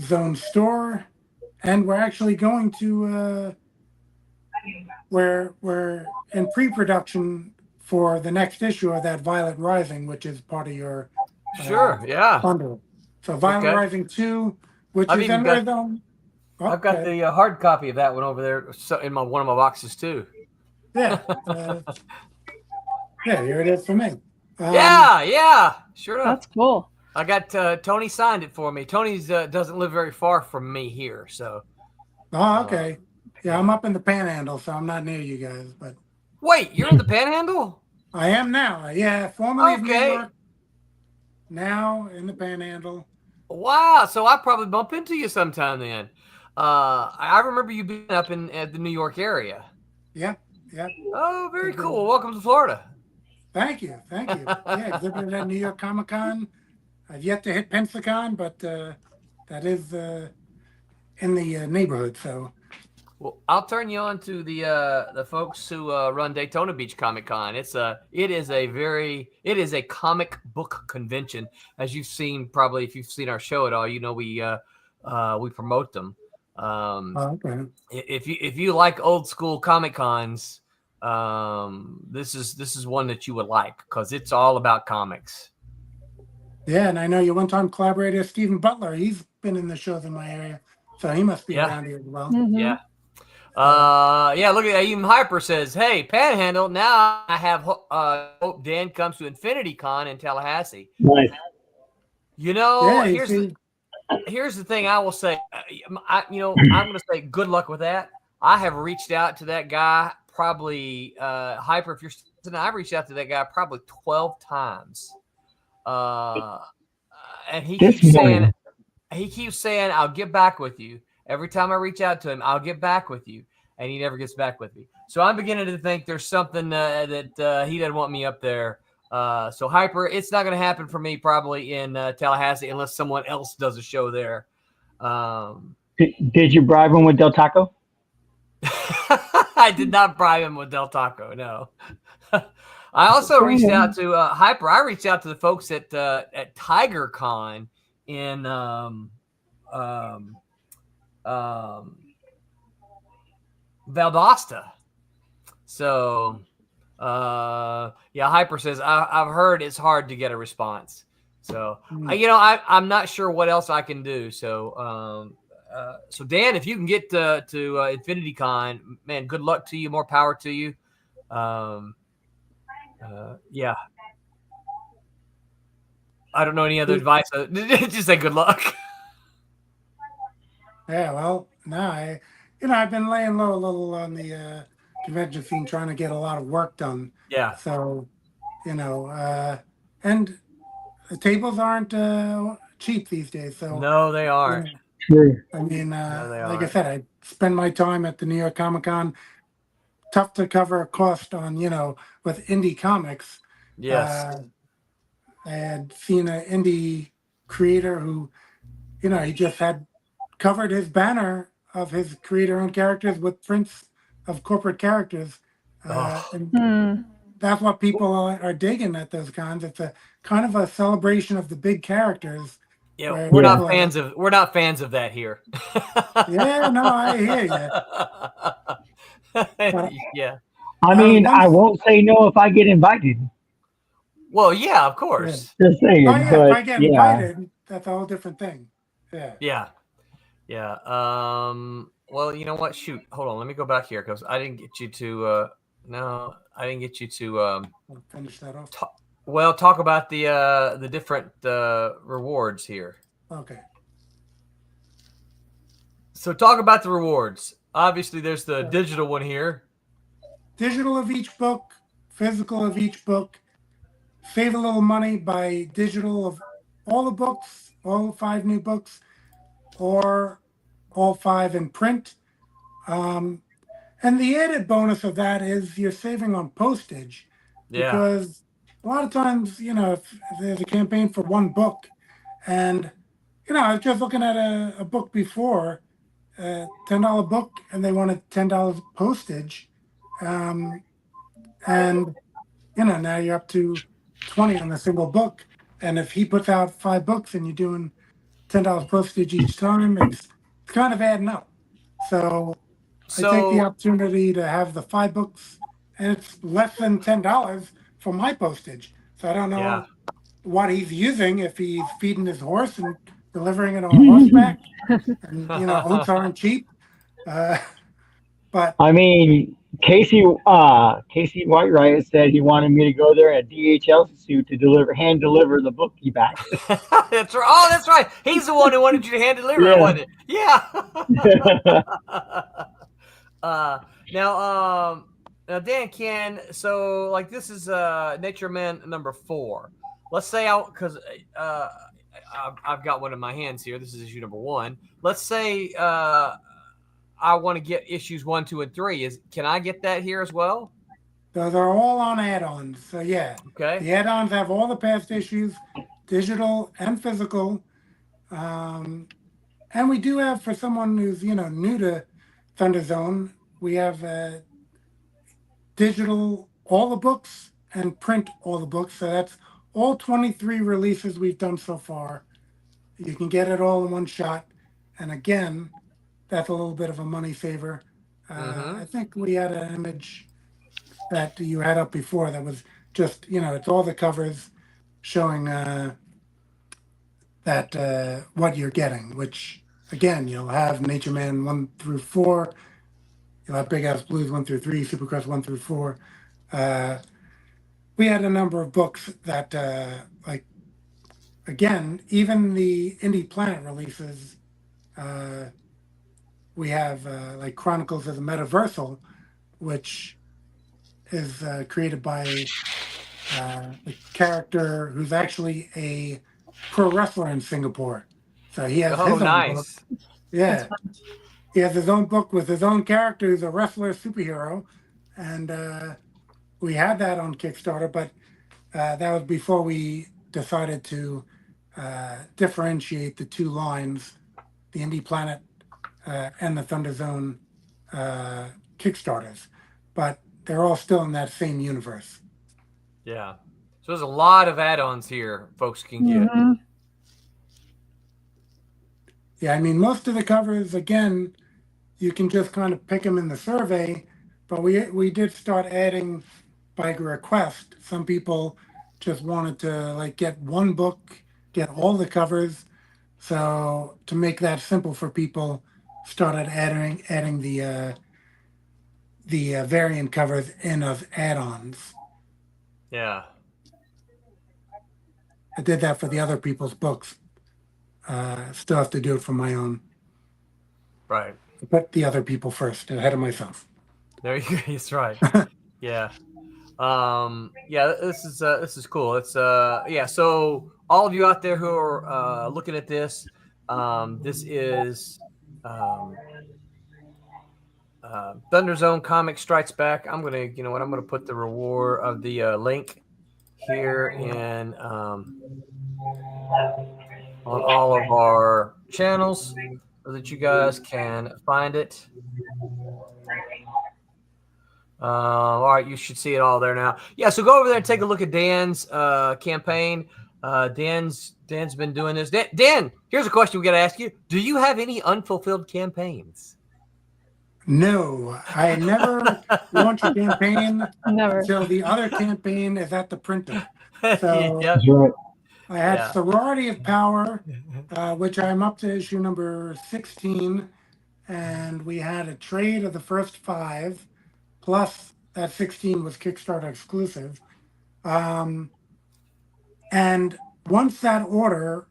Zone store, and we're actually going to we're in pre-production for the next issue of that Violet Rising, which is part of your Sure, yeah. bundle. So Violet Okay. Rising 2, which I've is even in got- Zone. I've got the hard copy of that one over there in one of my boxes too. Yeah. Yeah, here it is for me. Yeah, sure enough. That's cool. I got Tony signed it for me. Tony's doesn't live very far from me here, so. Oh, okay. Yeah, I'm up in the Panhandle, so I'm not near you guys. But wait, you're in the Panhandle? I am now. Yeah, formerly of New Okay. York. Now in the Panhandle. Wow, so I'll probably bump into you sometime then. I remember you being up in the New York area. Yeah. Oh, very cool. Welcome to Florida. Thank you. Yeah, exhibited at New York Comic Con. I've yet to hit Pensacon, but that is in the neighborhood. So, well, I'll turn you on to the folks who run Daytona Beach Comic Con. It is a comic book convention, as you've seen probably if you've seen our show at all. You know we promote them. okay. If you like old school Comic Cons, this is one that you would like because it's all about comics. Yeah, and I know you one time collaborated with Stephen Butler. He's been in the shows in my area, so he must be around here as well. Mhm. Yeah. Look at that. Even Hyper says, "Hey, Panhandle. Now I have hope Dan comes to Infinity Con in Tallahassee." Nice. You know, Yeah, here's the thing. I will say, I'm going to say good luck with that. I have reached out to that guy probably Hyper. If you're listening, I've reached out to that guy probably 12 times. And he keeps saying, I'll get back with you. Every time I reach out to him, I'll get back with you. And he never gets back with me. So I'm beginning to think there's something that he doesn't want me up there. So Hyper, it's not going to happen for me probably in Tallahassee unless someone else does a show there. Did you bribe him with Del Taco? I did not bribe him with Del Taco, no. I also reached out to Hyper. I reached out to the folks at Tiger Con in Valdosta. So, Hyper says I've heard it's hard to get a response. So, I'm not sure what else I can do. So, so Dan, if you can get to Infinity Con, man, good luck to you. More power to you. Yeah. I don't know any other advice. Just say good luck. Yeah, well, no, I've been laying low a little on the convention scene, trying to get a lot of work done. Yeah. So, and the tables aren't cheap these days. So no, they aren't. True. I mean, No, they like aren't. I said, I spend my time at the New York Comic Con. Tough to cover a cost on, with indie comics. Yes. I had seen an indie creator who, he just had covered his banner of his creator-owned characters with prints of corporate characters. And that's what people are digging at those cons. It's a kind of a celebration of the big characters. Yeah, we're not fans of that here. Yeah, no, I hear you. Yeah. I mean, I won't say no if I get invited. Well, yeah, of course. Yeah. Just saying. Oh, yeah, but, if I get invited, that's a whole different thing. Yeah. Well, you know what? Shoot. Hold on. Let me go back here because I didn't get you to. No, I didn't get you to. Finish that off. Talk about the different rewards here. Okay. So talk about the rewards. Obviously, there's the digital one here. Digital of each book, physical of each book. Save a little money by digital of all the books, all 5 new books, or all 5 in print. And the added bonus of that is you're saving on postage. Yeah. Because a lot of times, if there's a campaign for one book, and, I was just looking at a book before, $10 book, and they wanted $10 postage. And, now you're up to 20 on a single book. And if he puts out 5 books and you're doing $10 postage each time. It's kind of adding up. So I take the opportunity to have the 5 books, and it's less than $10 for my postage. So I don't know what he's using, if he's feeding his horse and delivering it on horseback. And oats aren't cheap. But I mean, Casey Whiteright said he wanted me to go there in a DHL suit to hand deliver the book he backed. That's right. Oh, that's right. He's the one who wanted you to hand deliver it, wasn't it? Yeah. Now, Dan, so like this is Nature Man number 4. Let's say because I've got one in my hands here. This is issue number 1. Let's say I want to get issues 1, 2, and 3. Can I get that here as well? Those are all on add-ons. So yeah. Okay. The add-ons have all the past issues, digital and physical. And we do have, for someone who's new to Thunderzone, we have digital all the books and print all the books. So that's all 23 releases we've done so far. You can get it all in one shot. And again, that's a little bit of a money saver. I think we had an image that you had up before that was just, it's all the covers showing that what you're getting, which again, you'll have Nature Man 1 through 4. You'll have Big House Blues 1 through 3, Supercross 1 through 4. We had a number of books that, again, even the Indie Planet releases, we have like Chronicles of the Metaversal, which is created by a character who's actually a pro wrestler in Singapore. So he has his own book. Yeah. He has his own book with his own character who's a wrestler superhero. And we had that on Kickstarter, but that was before we decided to differentiate the 2 lines, the Indie Planet and the Thunderzone Kickstarters. But they're all still in that same universe. Yeah. So there's a lot of add-ons here folks can get. Yeah, I mean, most of the covers, again, you can just kind of pick them in the survey, but we did start adding by request. Some people just wanted to get one book, get all the covers. So to make that simple for people, started adding the variant covers in as add-ons. Yeah. I did that for the other people's books. Still have to do it for my own. Right. I put the other people first ahead of myself. There you go. That's right. Yeah. This is cool. It's so all of you out there who are looking at this, this is Thunderzone Comic Strikes Back. I'm gonna put the reward of the link here in on all of our channels so that you guys can find it. All right, you should see it all there now. Yeah, so go over there and take a look at Dan's campaign. Dan's been doing this. Dan, here's a question we got to ask you. Do you have any unfulfilled campaigns? No, I never launch a campaign Never. until the other campaign is at the printer. So Yep. I had Sorority of Power, which I'm up to issue number 16, and we had a trade of the first 5, plus that 16 was Kickstarter exclusive. And once that order,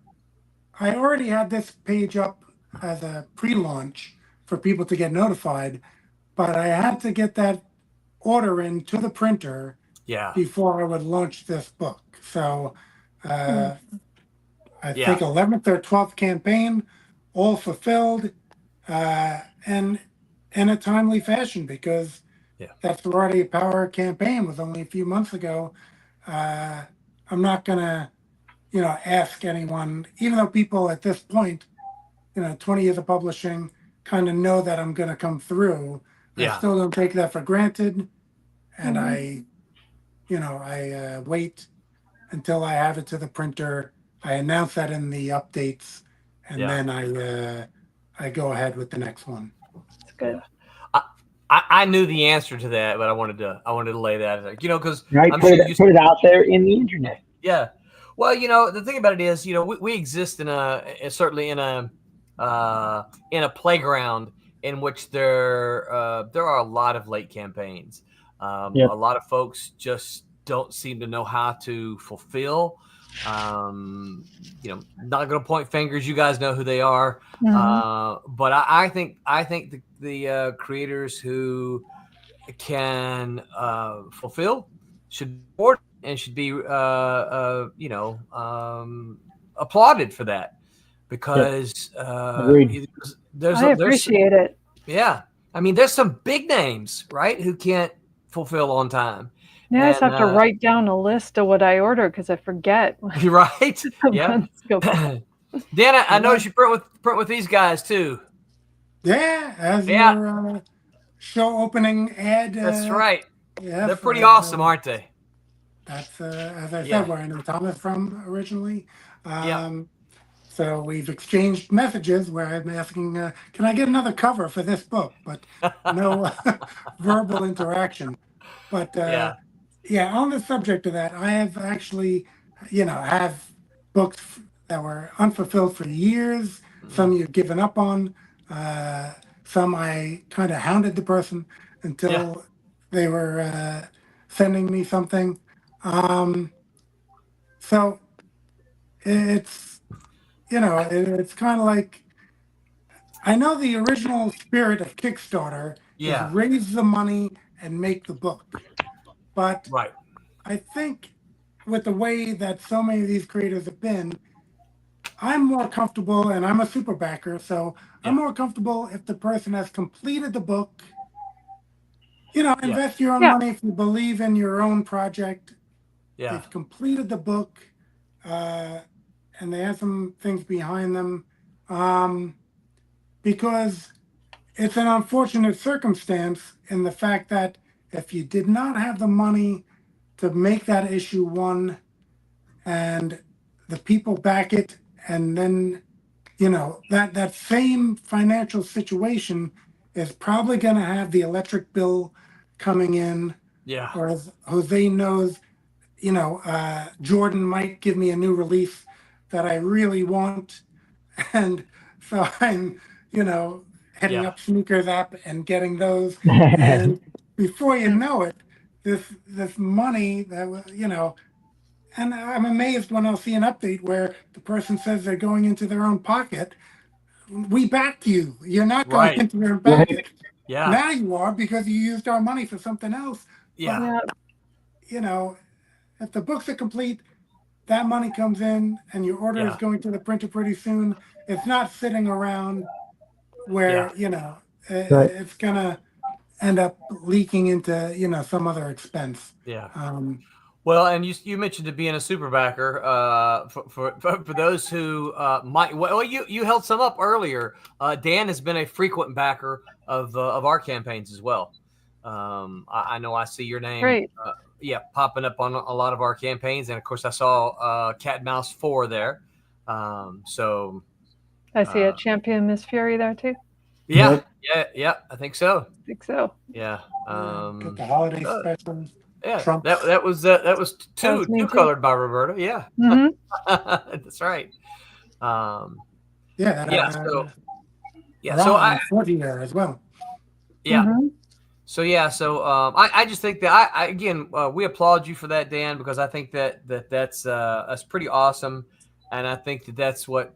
I already had this page up as a pre-launch for people to get notified, but I had to get that order in to the printer before I would launch this book. So I think 11th or 12th campaign, all fulfilled, and in a timely fashion, because that Sorority of Power campaign was only a few months ago. I'm not going to, ask anyone, even though people at this point, 20 years of publishing, kind of know that I'm going to come through. I still don't take that for granted. And I wait until I have it to the printer. I announce that in the updates, and then I go ahead with the next one. That's good. I knew the answer to that, but I wanted to lay that, because right, put it out there in the internet. Yeah. Well, the thing about it is, we exist certainly in a playground in which there are a lot of late campaigns. A lot of folks just don't seem to know how to fulfill. Not going to point fingers. You guys know who they are. But I think the creators who can fulfill should board and should be applauded for that, because I appreciate it. Yeah, I mean, there's some big names, right, who can't fulfill on time. Yeah, I just have to write down a list of what I order because I forget. You're right. Yeah. Dan, I noticed you print with these guys too. Yeah, as your show opening ad. That's right. Yeah, they're pretty awesome, aren't they? That's as I said, where I know Thomas from originally. So we've exchanged messages where I'm asking, can I get another cover for this book? But no verbal interaction. But on the subject of that, I have actually, have books that were unfulfilled for years. Some you've given up on. Some I kind of hounded the person until they were sending me something. So it's, it's kind of like, I know the original spirit of Kickstarter is raise the money and make the book. But I think with the way that so many of these creators have been, I'm more comfortable, and I'm a super backer, so I'm more comfortable if the person has completed the book. Invest your own money if you believe in your own project. They've completed the book, and they have some things behind them, because it's an unfortunate circumstance in the fact that if you did not have the money to make that issue one, and the people back it, and then, that same financial situation is probably going to have the electric bill coming in. Yeah. Or as Jose knows, Jordan might give me a new release that I really want. And so I'm, heading up Sneakers app and getting those. And before you know it, this money that, and I'm amazed when I'll see an update where the person says they're going into their own pocket. We backed you. You're not going into your own pocket. Yeah. Now you are, because you used our money for something else. Yeah. But, if the books are complete, that money comes in and your order is going to the printer pretty soon. It's not sitting around where, it's going to end up leaking into, some other expense. Yeah. Well, and you mentioned to being a super backer. For those who might, you held some up earlier. Dan has been a frequent backer of our campaigns as well. I know I see your name, popping up on a lot of our campaigns, and of course I saw Cat and Mouse 4 there. So I see a Champion Miss Fury there too. Yeah, I think so. Yeah. The holiday special. Yeah, that was two colored by Roberta. Yeah, that's right. So I 40 there as well. Yeah. So I just think that I again we applaud you for that, Dan, because I think that's pretty awesome, and I think that's what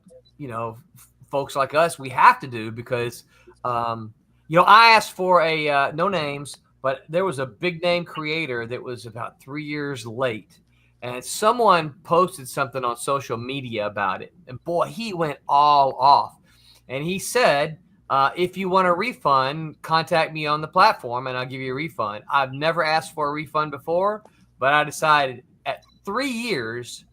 folks like us we have to do, because I asked for a no names. But there was a big name creator that was about 3 years late, and someone posted something on social media about it. And boy, he went all off. And he said, if you want a refund, contact me on the platform and I'll give you a refund. I've never asked for a refund before, but I decided at 3 years,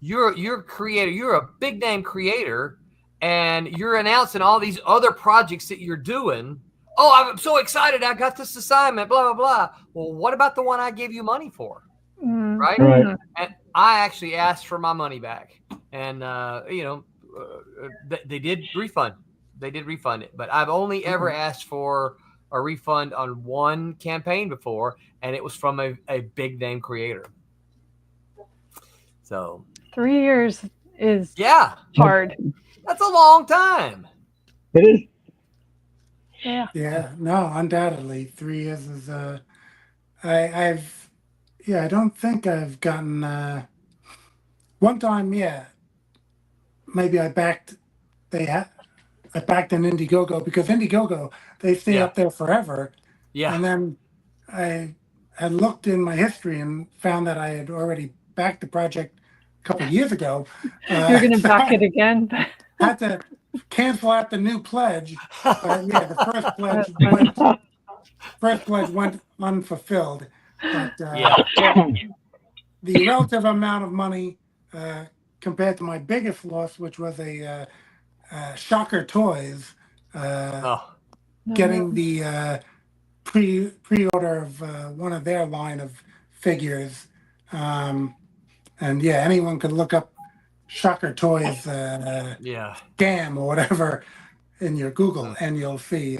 you're a creator, you're a big name creator, and you're announcing all these other projects that you're doing. Oh, I'm so excited. I got this assignment, blah, blah, blah. Well, what about the one I gave you money for? Right? And I actually asked for my money back. And, they did refund. They did refund it, but I've only ever asked for a refund on one campaign before, and it was from a big name creator. So 3 years is hard. That's a long time. It is. Yeah, no, undoubtedly, 3 years is. I don't think I've gotten. One time, maybe I backed. I backed an Indiegogo because Indiegogo they stay up there forever. Yeah. And then I had looked in my history and found that I had already backed the project a couple of years ago. You're going to back it again? Had to cancel out the new pledge. The first pledge went unfulfilled. But the relative amount of money compared to my biggest loss, which was a Shocker Toys, getting the pre-order of one of their line of figures, and anyone could look up Shocker Toys scam or whatever in your Google, and you'll see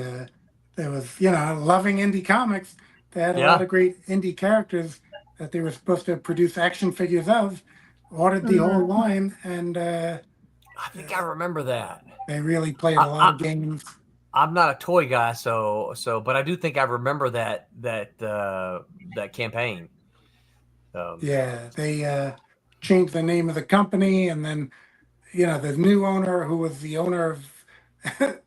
there was loving indie comics. They had a lot of great indie characters that they were supposed to produce action figures of. Ordered the whole line, and I think I remember that. They really played a lot of games. I'm not a toy guy, but I do think I remember that campaign. They changed the name of the company, and then the new owner, who was the owner of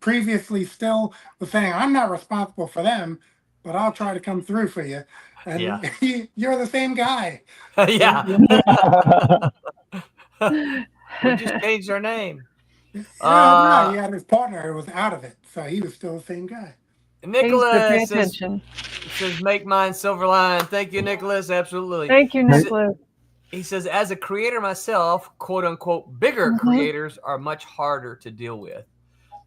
previously, still was saying, "I'm not responsible for them, but I'll try to come through for you." And you're the same guy. We just changed our name. No, he had his partner who was out of it, so he was still the same guy. Nicholas says, "Make mine Silverline." Thank you, Nicholas. Absolutely. Thank you, Nicholas. He says, "As a creator myself, quote unquote, bigger creators are much harder to deal with."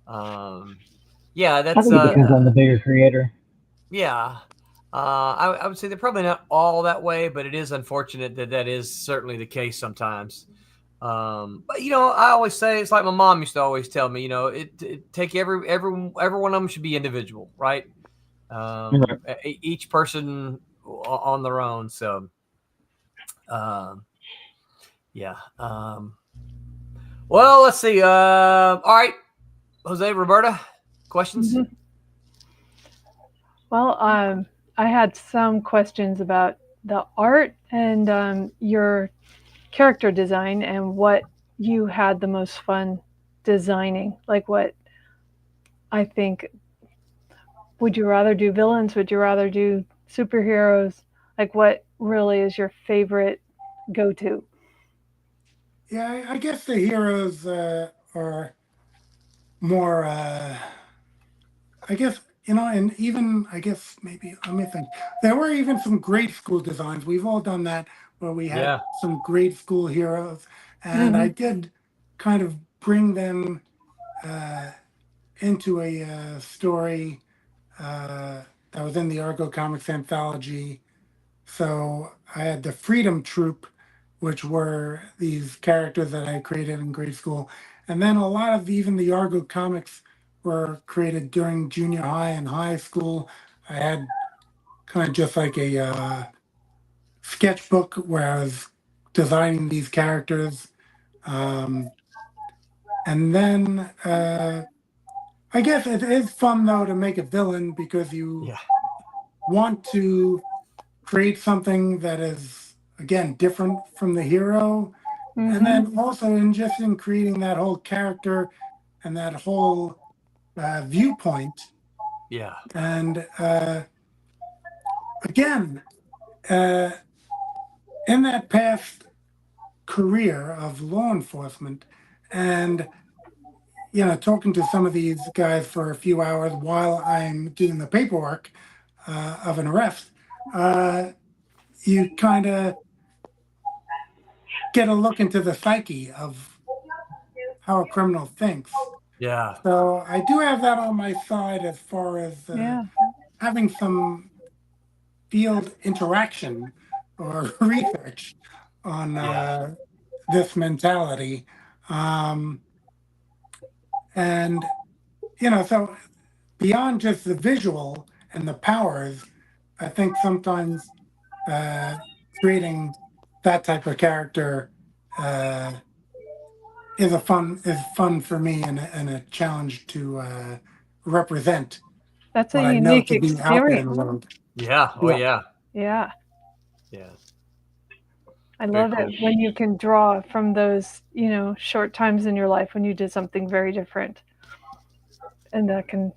That's depends on the bigger creator. Yeah. I would say they're probably not all that way, but it is unfortunate that is certainly the case sometimes. But I always say, it's like my mom used to always tell me, take every one of them should be individual, right? Each person on their own. So, well, let's see. All right, Jose, Roberta, questions? Mm-hmm. Well, I had some questions about the art and your character design and what you had the most fun designing. Like, what I think, would you rather do villains? Would you rather do superheroes? Like, what really is your favorite go-to? Yeah, I guess the heroes are more, and even, I guess, maybe, let me think. There were even some grade school designs. We've all done that, where we had some grade school heroes. And I did kind of bring them into a story that was in the Argo Comics anthology. So I had the Freedom Troop, which were these characters that I created in grade school. And then a lot of even the Argo comics were created during junior high and high school. I had kind of just like a sketchbook where I was designing these characters. And then I guess it is fun, though, to make a villain because you want to create something that is, again, different from the hero. And then also in creating that whole character and that whole viewpoint. Yeah. And again, in that past career of law enforcement and, talking to some of these guys for a few hours while I'm doing the paperwork of an arrest, you kind of get a look into the psyche of how a criminal thinks. Yeah. So I do have that on my side as far as having some field interaction or research on this mentality. And, so beyond just the visual and the powers, I think sometimes creating that type of character uh, is fun for me and a challenge to represent That's a what I know unique to be out there in experience. the world. Yeah. Oh yeah. Yeah. Yeah. I Very love cool. it when you can draw from those, short times in your life when you did something very different. And that can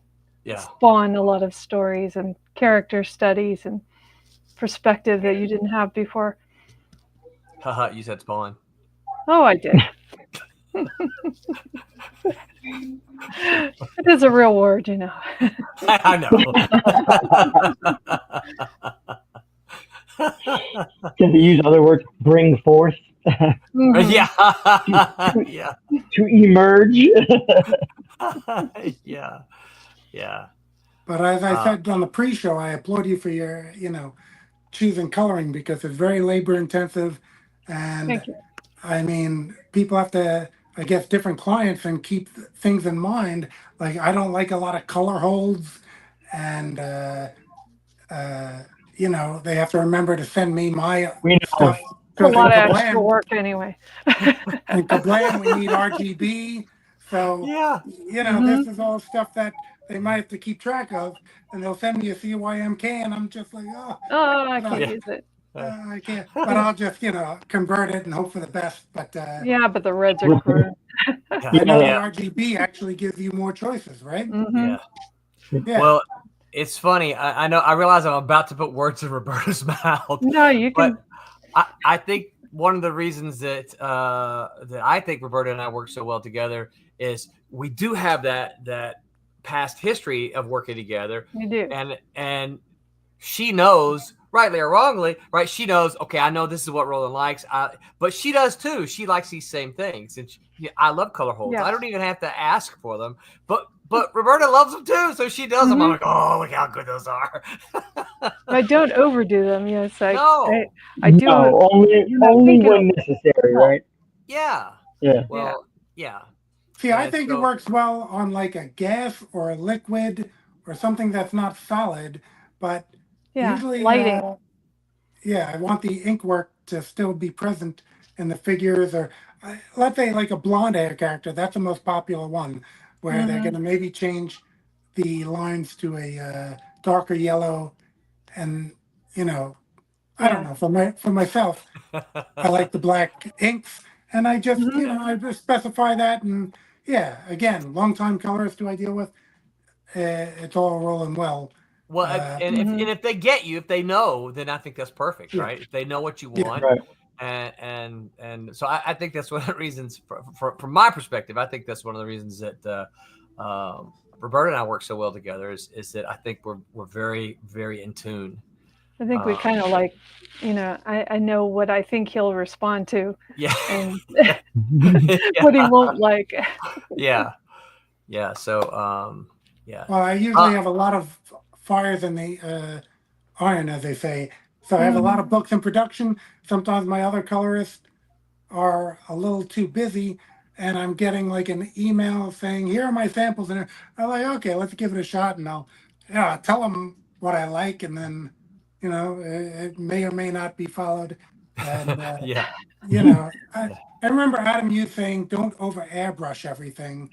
spawn a lot of stories and character studies and perspective that you didn't have before. Haha, you said spawn. Oh, I did. It is a real word, I know. Can they use other words? Bring forth. Yeah. Yeah. To emerge. Yeah. Yeah. But as I said on the pre-show, I applaud you for your, choosing coloring because it's very labor intensive. And Thank you. I mean, people have to, I guess, different clients and keep things in mind. Like I don't like a lot of color holds and, they have to remember to send me my stuff. It's a lot of extra work anyway. And Kablam, we need RGB. So, this is all stuff that they might have to keep track of. And they'll send me a CYMK, and I'm just like, I can't use it. I can't. But I'll just, convert it and hope for the best. But but the reds are crude. I know the RGB actually gives you more choices, right? Mm-hmm. Yeah. Well, it's funny. I know. I realize I'm about to put words in Roberta's mouth. No, you can. But I think one of the reasons that that I think Roberta and I work so well together is we do have that past history of working together. We do. And she knows, rightly or wrongly, right? She knows, okay, I know this is what Roland likes, but she does too. She likes these same things. And I love color holds. Yes. I don't even have to ask for them, but Roberta loves them too, so she does them. I'm like, oh, look how good those are. I don't overdo them. Yes, I do. No, only when necessary, right? Yeah. Yeah. Well, yeah. See, I think it works well on like a gas or a liquid or something that's not solid, but usually, lighting. I want the ink work to still be present in the figures, or let's say like a blonde hair character. That's the most popular one, where they're going to maybe change the lines to a darker yellow, and I don't know. For myself, I like the black inks, and I just I just specify that, and again, longtime colorist who I deal with, it's all rolling well. Well, and if they get you, if they know, then I think that's perfect, right? If they know what you want, and so I think that's one of the reasons, from my perspective, I think that's one of the reasons that Roberta and I work so well together is that I think we're very, very in tune. I think we kind of like, I know what I think he'll respond to, and what he won't like. Yeah. So, Well, I usually have a lot of fires in the iron, as they say. So I have a lot of books in production. Sometimes my other colorists are a little too busy, and I'm getting like an email saying, "Here are my samples," and I'm like, "Okay, let's give it a shot," and I'll tell them what I like, and then it may or may not be followed. And I remember Adam, you saying, "Don't over airbrush everything,"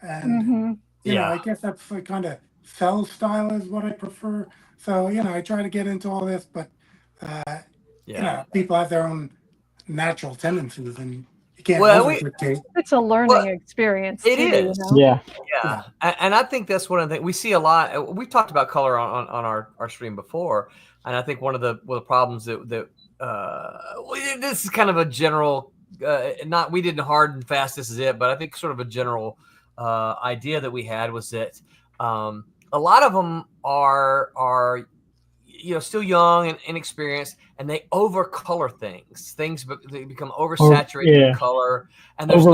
and I guess that's like kind of cell style is what I prefer. So I try to get into all this, but people have their own natural tendencies, and you can't over-dictate. It's a learning experience. It is. Yeah. And I think that's one of the things we see a lot. We've talked about color on our stream before, and I think one of the problems that this is kind of a general, we didn't hard and fast. This is it, but I think sort of a general idea that we had was that a lot of them are still young and inexperienced, and they overcolor things. They become oversaturated in color, and there's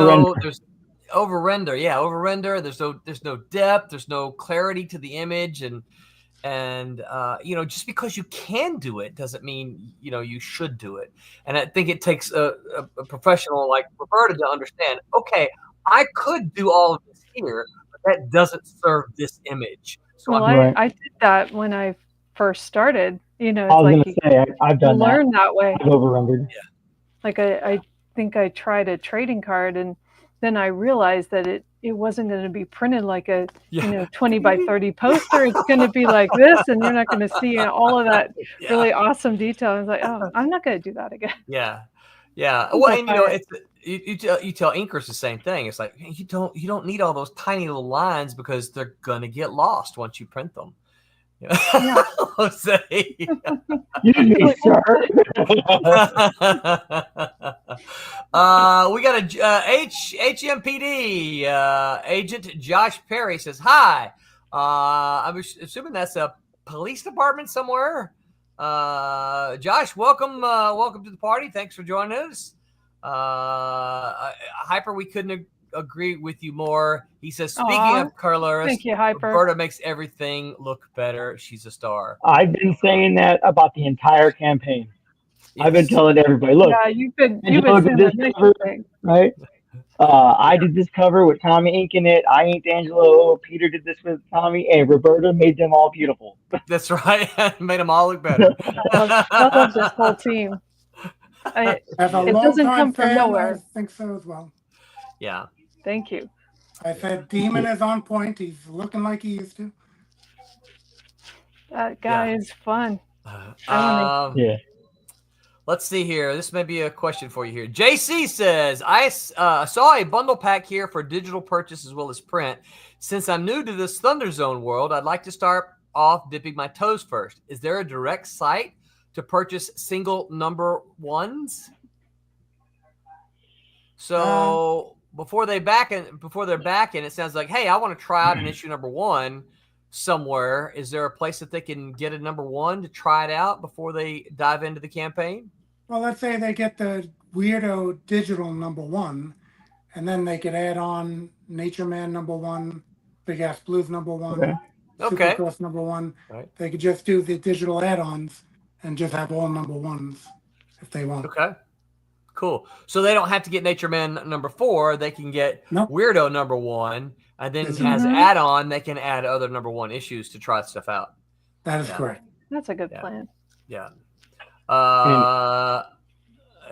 over-render. There's no depth, there's no clarity to the image, and just because you can do it doesn't mean you should do it. And I think it takes a professional like Roberta to understand, okay, I could do all of this here, but that doesn't serve this image. So Well, I'm I did that when I first started. You know, I it's was like gonna say I've you done that. learn that way. I've over-rendered. Like I think I tried a trading card, and then I realized that it wasn't going to be printed like a 20 by 30 poster. It's going to be like this, and you're not going to see all of that really awesome detail. I was like, oh, I'm not going to do that again. Yeah. Well, and it's you tell inkers the same thing. It's like you don't need all those tiny little lines because they're gonna get lost once you print them. Yeah. Jose. You me, sir. We got a HMPD agent Josh Perry says hi. I'm assuming that's a police department somewhere. Josh, welcome to the party. Thanks for joining us. Hyper, we couldn't agree with you more. He says, speaking of colorist, thank you, Hyper. Roberta makes everything look better. She's a star. I've been saying that about the entire campaign. Yes. I've been telling everybody, look, you've been saying that cover, right? I did this cover with Tommy inking it. I inked Angelo. Peter did this with Tommy, and Roberta made them all beautiful. That's right. Made them all look better. I love this whole team. It doesn't come from nowhere. I think so as well. Yeah. Thank you. I said Demon is on point. He's looking like he used to. That guy is fun. Yeah. Let's see here. This may be a question for you here. JC says, I saw a bundle pack here for digital purchase as well as print. Since I'm new to this Thunderzone world, I'd like to start off dipping my toes first. Is there a direct site to purchase single number ones? So before they're back in, it sounds like, hey, I want to try out an issue number one somewhere. Is there a place that they can get a number one to try it out before they dive into the campaign? Well, let's say they get the Weirdo digital number one, and then they could add on Nature Man number one, Big Ass Blues number one, Supercross number one. Right. They could just do the digital add-ons and just have all number ones if they want. Okay. Cool. So they don't have to get Nature Man number 4. They can get Weirdo number 1, and then as add-on, they can add other number 1 issues to try stuff out. That is correct. That's a good plan. Yeah.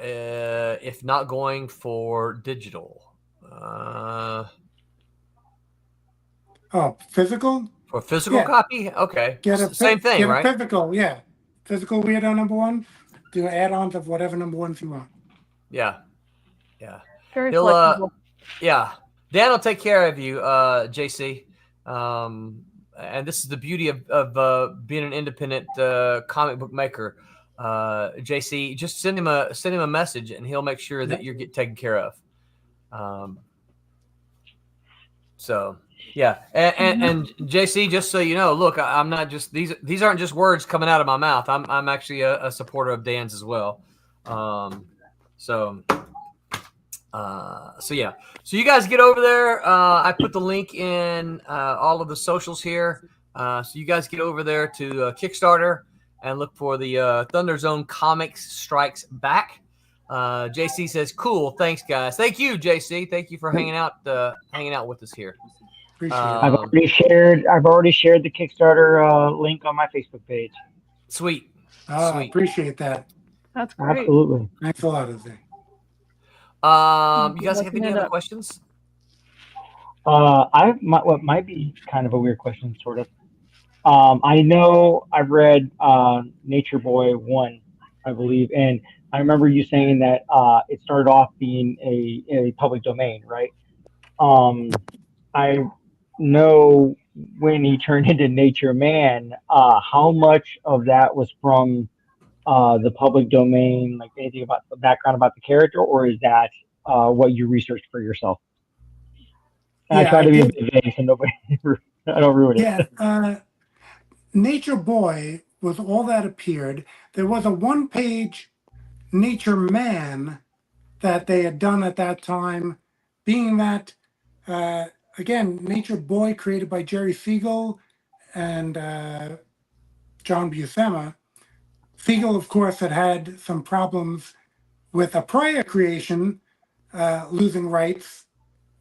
If not going for digital. Physical? For physical copy? Okay. Same thing, right? Physical, yeah. Physical Weirdo number 1. Do add-ons of whatever number ones you want. Yeah. Very flexible. Dan will take care of you, JC. And this is the beauty of being an independent comic book maker. JC, just send him a message, and he'll make sure that you get taken care of. And JC, just so you know, look, I'm not just these aren't just words coming out of my mouth. I'm actually a supporter of Dan's as well. So you guys get over there. I put the link in all of the socials here. So you guys get over there to Kickstarter and look for the Thunderzone Comics Strikes Back. JC says, "Cool, thanks, guys." Thank you, JC. Thank you for hanging out with us here. I've already shared the Kickstarter link on my Facebook page. Sweet. I appreciate that. That's great. Absolutely. Thanks a lot, Jose. You guys have any other questions? What might be kind of a weird question, sort of. I know I've read Nature Boy 1, I believe, and I remember you saying that it started off being a public domain, right? I know when he turned into Nature Man, how much of that was from the public domain, like anything about the background about the character, or is that what you researched for yourself? And I try to be a bit vague so nobody, I don't ruin it. Yeah, Nature Boy was all that appeared. There was a one-page Nature Man that they had done at that time, being that, again, Nature Boy created by Jerry Siegel and John Buscema. Siegel, of course, had some problems with a prior creation, losing rights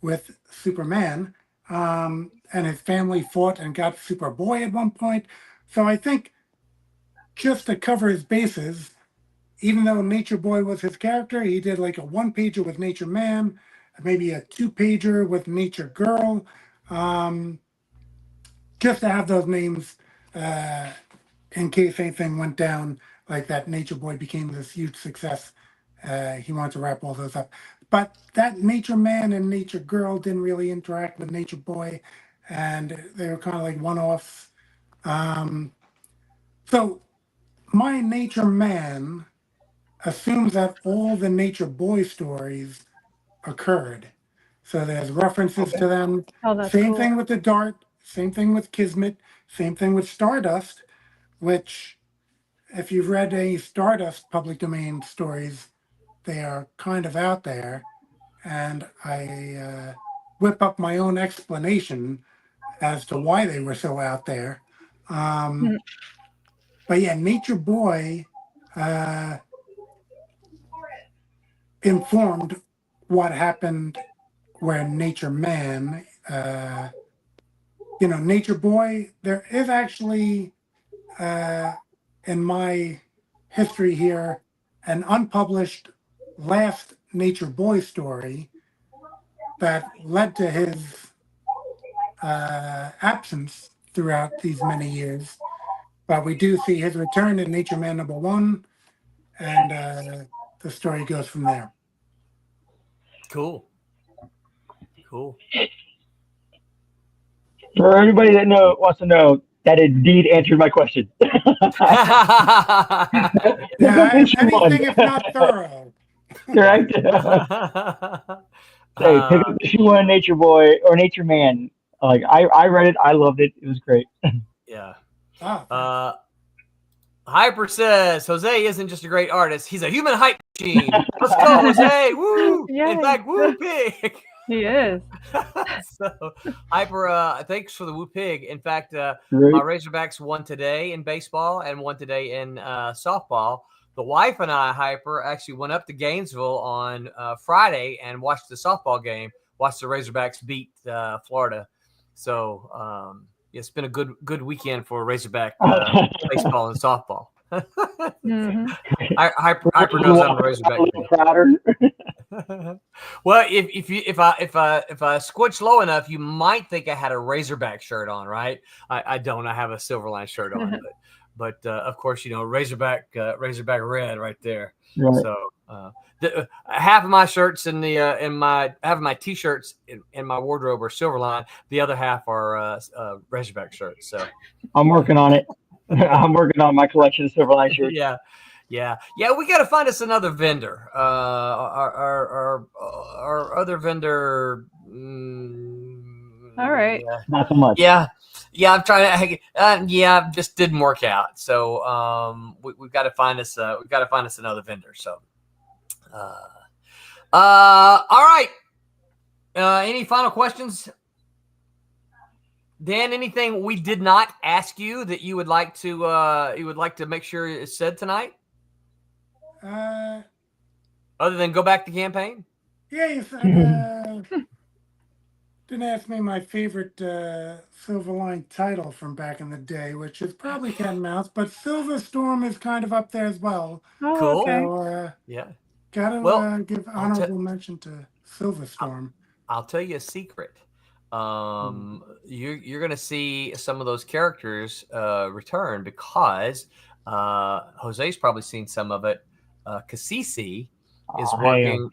with Superman, and his family fought and got Superboy at one point. So I think just to cover his bases, even though Nature Boy was his character, he did like a one-pager with Nature Man, maybe a two-pager with Nature Girl, just to have those names in case anything went down, like that Nature Boy became this huge success. He wanted to wrap all those up. But that Nature Man and Nature Girl didn't really interact with Nature Boy, and they were kind of like one-offs. So my Nature Man assumes that all the Nature Boy stories occurred. So there's references to them. Oh, that's Same cool. thing with the Dart, same thing with Kismet, same thing with Stardust, which, if you've read any Stardust public domain stories, they are kind of out there. And I whip up my own explanation as to why they were so out there. But yeah, Nature Boy informed what happened where Nature Man, Nature Boy, there is actually, in my history here, an unpublished last Nature Boy story that led to his absence throughout these many years. But we do see his return in Nature Man #1, and the story goes from there. Cool. For everybody that wants to know, that indeed answered my question. Yeah, anything if not thorough. Correct. Hey, pick up issue 1, Nature Boy or Nature Man. Like I read it, I loved it. It was great. Yeah. Ah, Hyper says Jose isn't just a great artist; he's a human hype machine. Let's go, Jose! Woo! Yay. In fact, woo pig. He is. So, Hyper, thanks for the woo pig. In fact, my Razorbacks won today in baseball and won today in softball. The wife and I, Hyper, actually went up to Gainesville on Friday and watched the softball game. Watched the Razorbacks beat Florida. So it's been a good weekend for Razorback baseball and softball. Hyper knows I'm a Razorback fan. Well, if I squinch low enough, you might think I had a Razorback shirt on, right? I don't. I have a Silverline shirt on, but of course, Razorback red right there. Right. So half of my shirts half of my t-shirts in my wardrobe are Silverline. The other half are Razorback shirts. So I'm working on it. I'm working on my collection of Silverline shirts. Yeah. We got to find us another vendor. Our other vendor. All right. Not so much. Yeah. I'm trying to. Just didn't work out. So we've got to find us. We've got to find us another vendor. So. All right. Any final questions? Dan, anything we did not ask you that you would like to make sure is said tonight? Other than go back to campaign? Yeah, you said, didn't ask me my favorite Silverline title from back in the day, which is probably Cat Mouse, but Silver Storm is kind of up there as well. Oh, Cool. okay. So, Yeah. gotta give honorable mention to Silver Storm. I'll tell you a secret. You're going to see some of those characters return because Jose's probably seen some of it. Cassisi is working.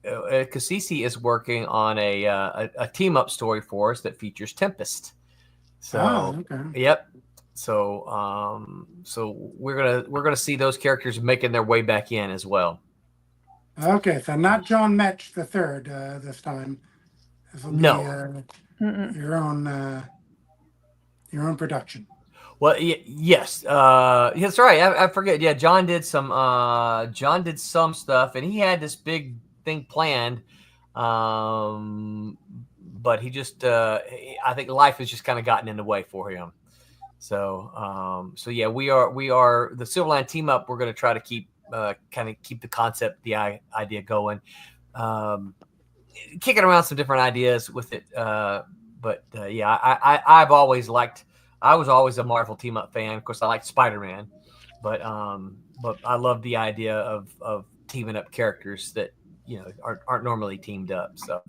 Cassisi is working on a team up story for us that features Tempest. So, okay. Yep. So, we're gonna see those characters making their way back in as well. Okay, so not John Metch the third this time. This will be your own production. Well, yes, that's right. I forget. Yeah, John did some stuff, and he had this big thing planned. But he just, I think life has just kind of gotten in the way for him. So yeah, we are the Silverline team up. We're going to try to keep the concept, the idea going. kicking around some different ideas with it. Yeah, I've always liked. I was always a Marvel team up fan. Of course, I liked Spider-Man, but I love the idea of teaming up characters that aren't normally teamed up. So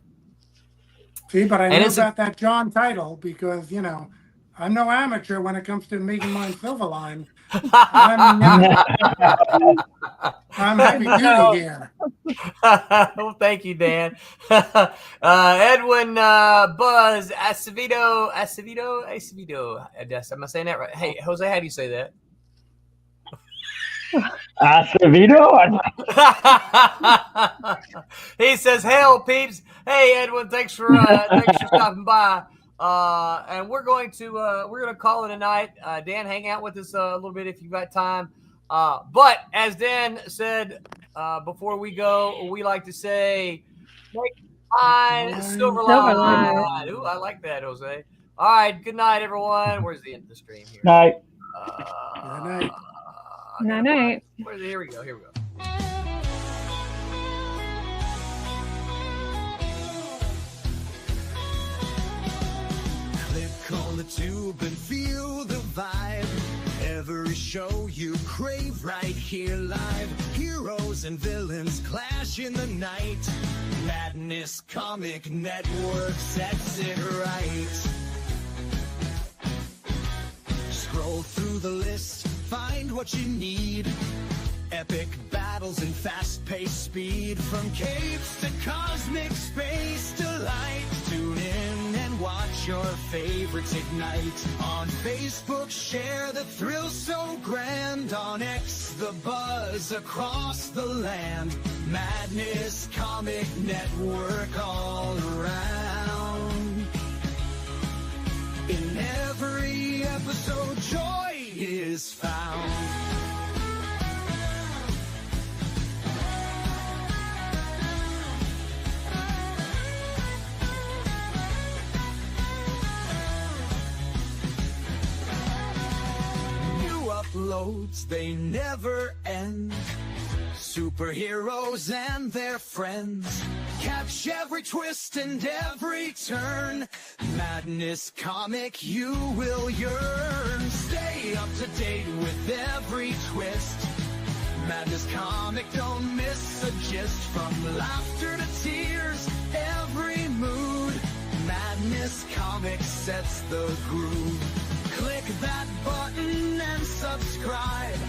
See, but I know about that John title because I'm no amateur when it comes to making mine Silverline. I'm heavy duty here. Well, thank you, Dan. Edwin Buzz Acevedo. Am I saying that right? Hey, Jose, how do you say that? Acevedo? He says, "Hail, peeps! Hey, Edwin, thanks for stopping by. And we're going to call it a night. Dan, hang out with us a little bit if you've got time. But as Dan said before we go, we like to say, make mine Silverline. Ooh, I like that, Jose. All right, good night, everyone. Where's the end of the stream here? Night. Good night. Night. Here we go. Click on the tube and feel the vibe. Every show you crave right here live. Heroes and villains clash in the night. Madness Comic Network sets it right. Scroll through the list, find what you need. Epic battles and fast-paced speed. From capes to cosmic space delight. Tune in and watch your favorites ignite. On Facebook, share the thrill so grand. On X, the buzz across the land. Madness Comic Network all around. In every episode, joy is found. Uploads, they never end. Superheroes and their friends. Catch every twist and every turn. Madness Comic, you will yearn. Stay up to date with every twist. Madness Comic, don't miss a gist. From laughter to tears, every mood. Madness Comic sets the groove. Click that button and subscribe.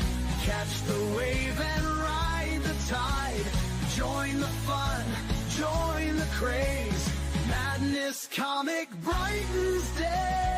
Catch the wave and ride the tide. Join the fun, join the craze. Madness Comic brightens days. Hey!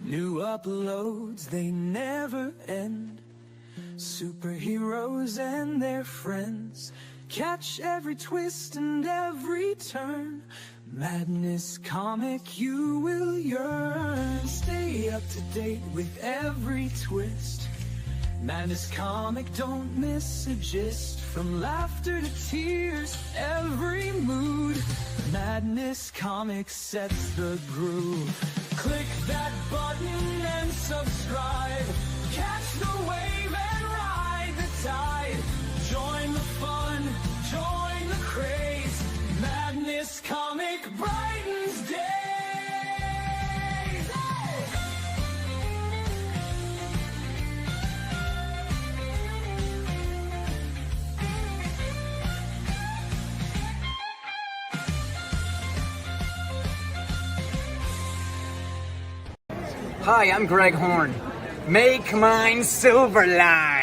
New uploads, they never end. Superheroes and their friends. Catch every twist and every turn. Madness Comic, you will yearn. Stay up to date with every twist. Madness Comic, don't miss a gist. From laughter to tears, every mood. Madness Comic sets the groove. Click that button and subscribe. Catch the wave and ride the tide. Join the fun, join the craze. Madness Comic brightens days. Hi, I'm Greg Horn. Make mine Silverline.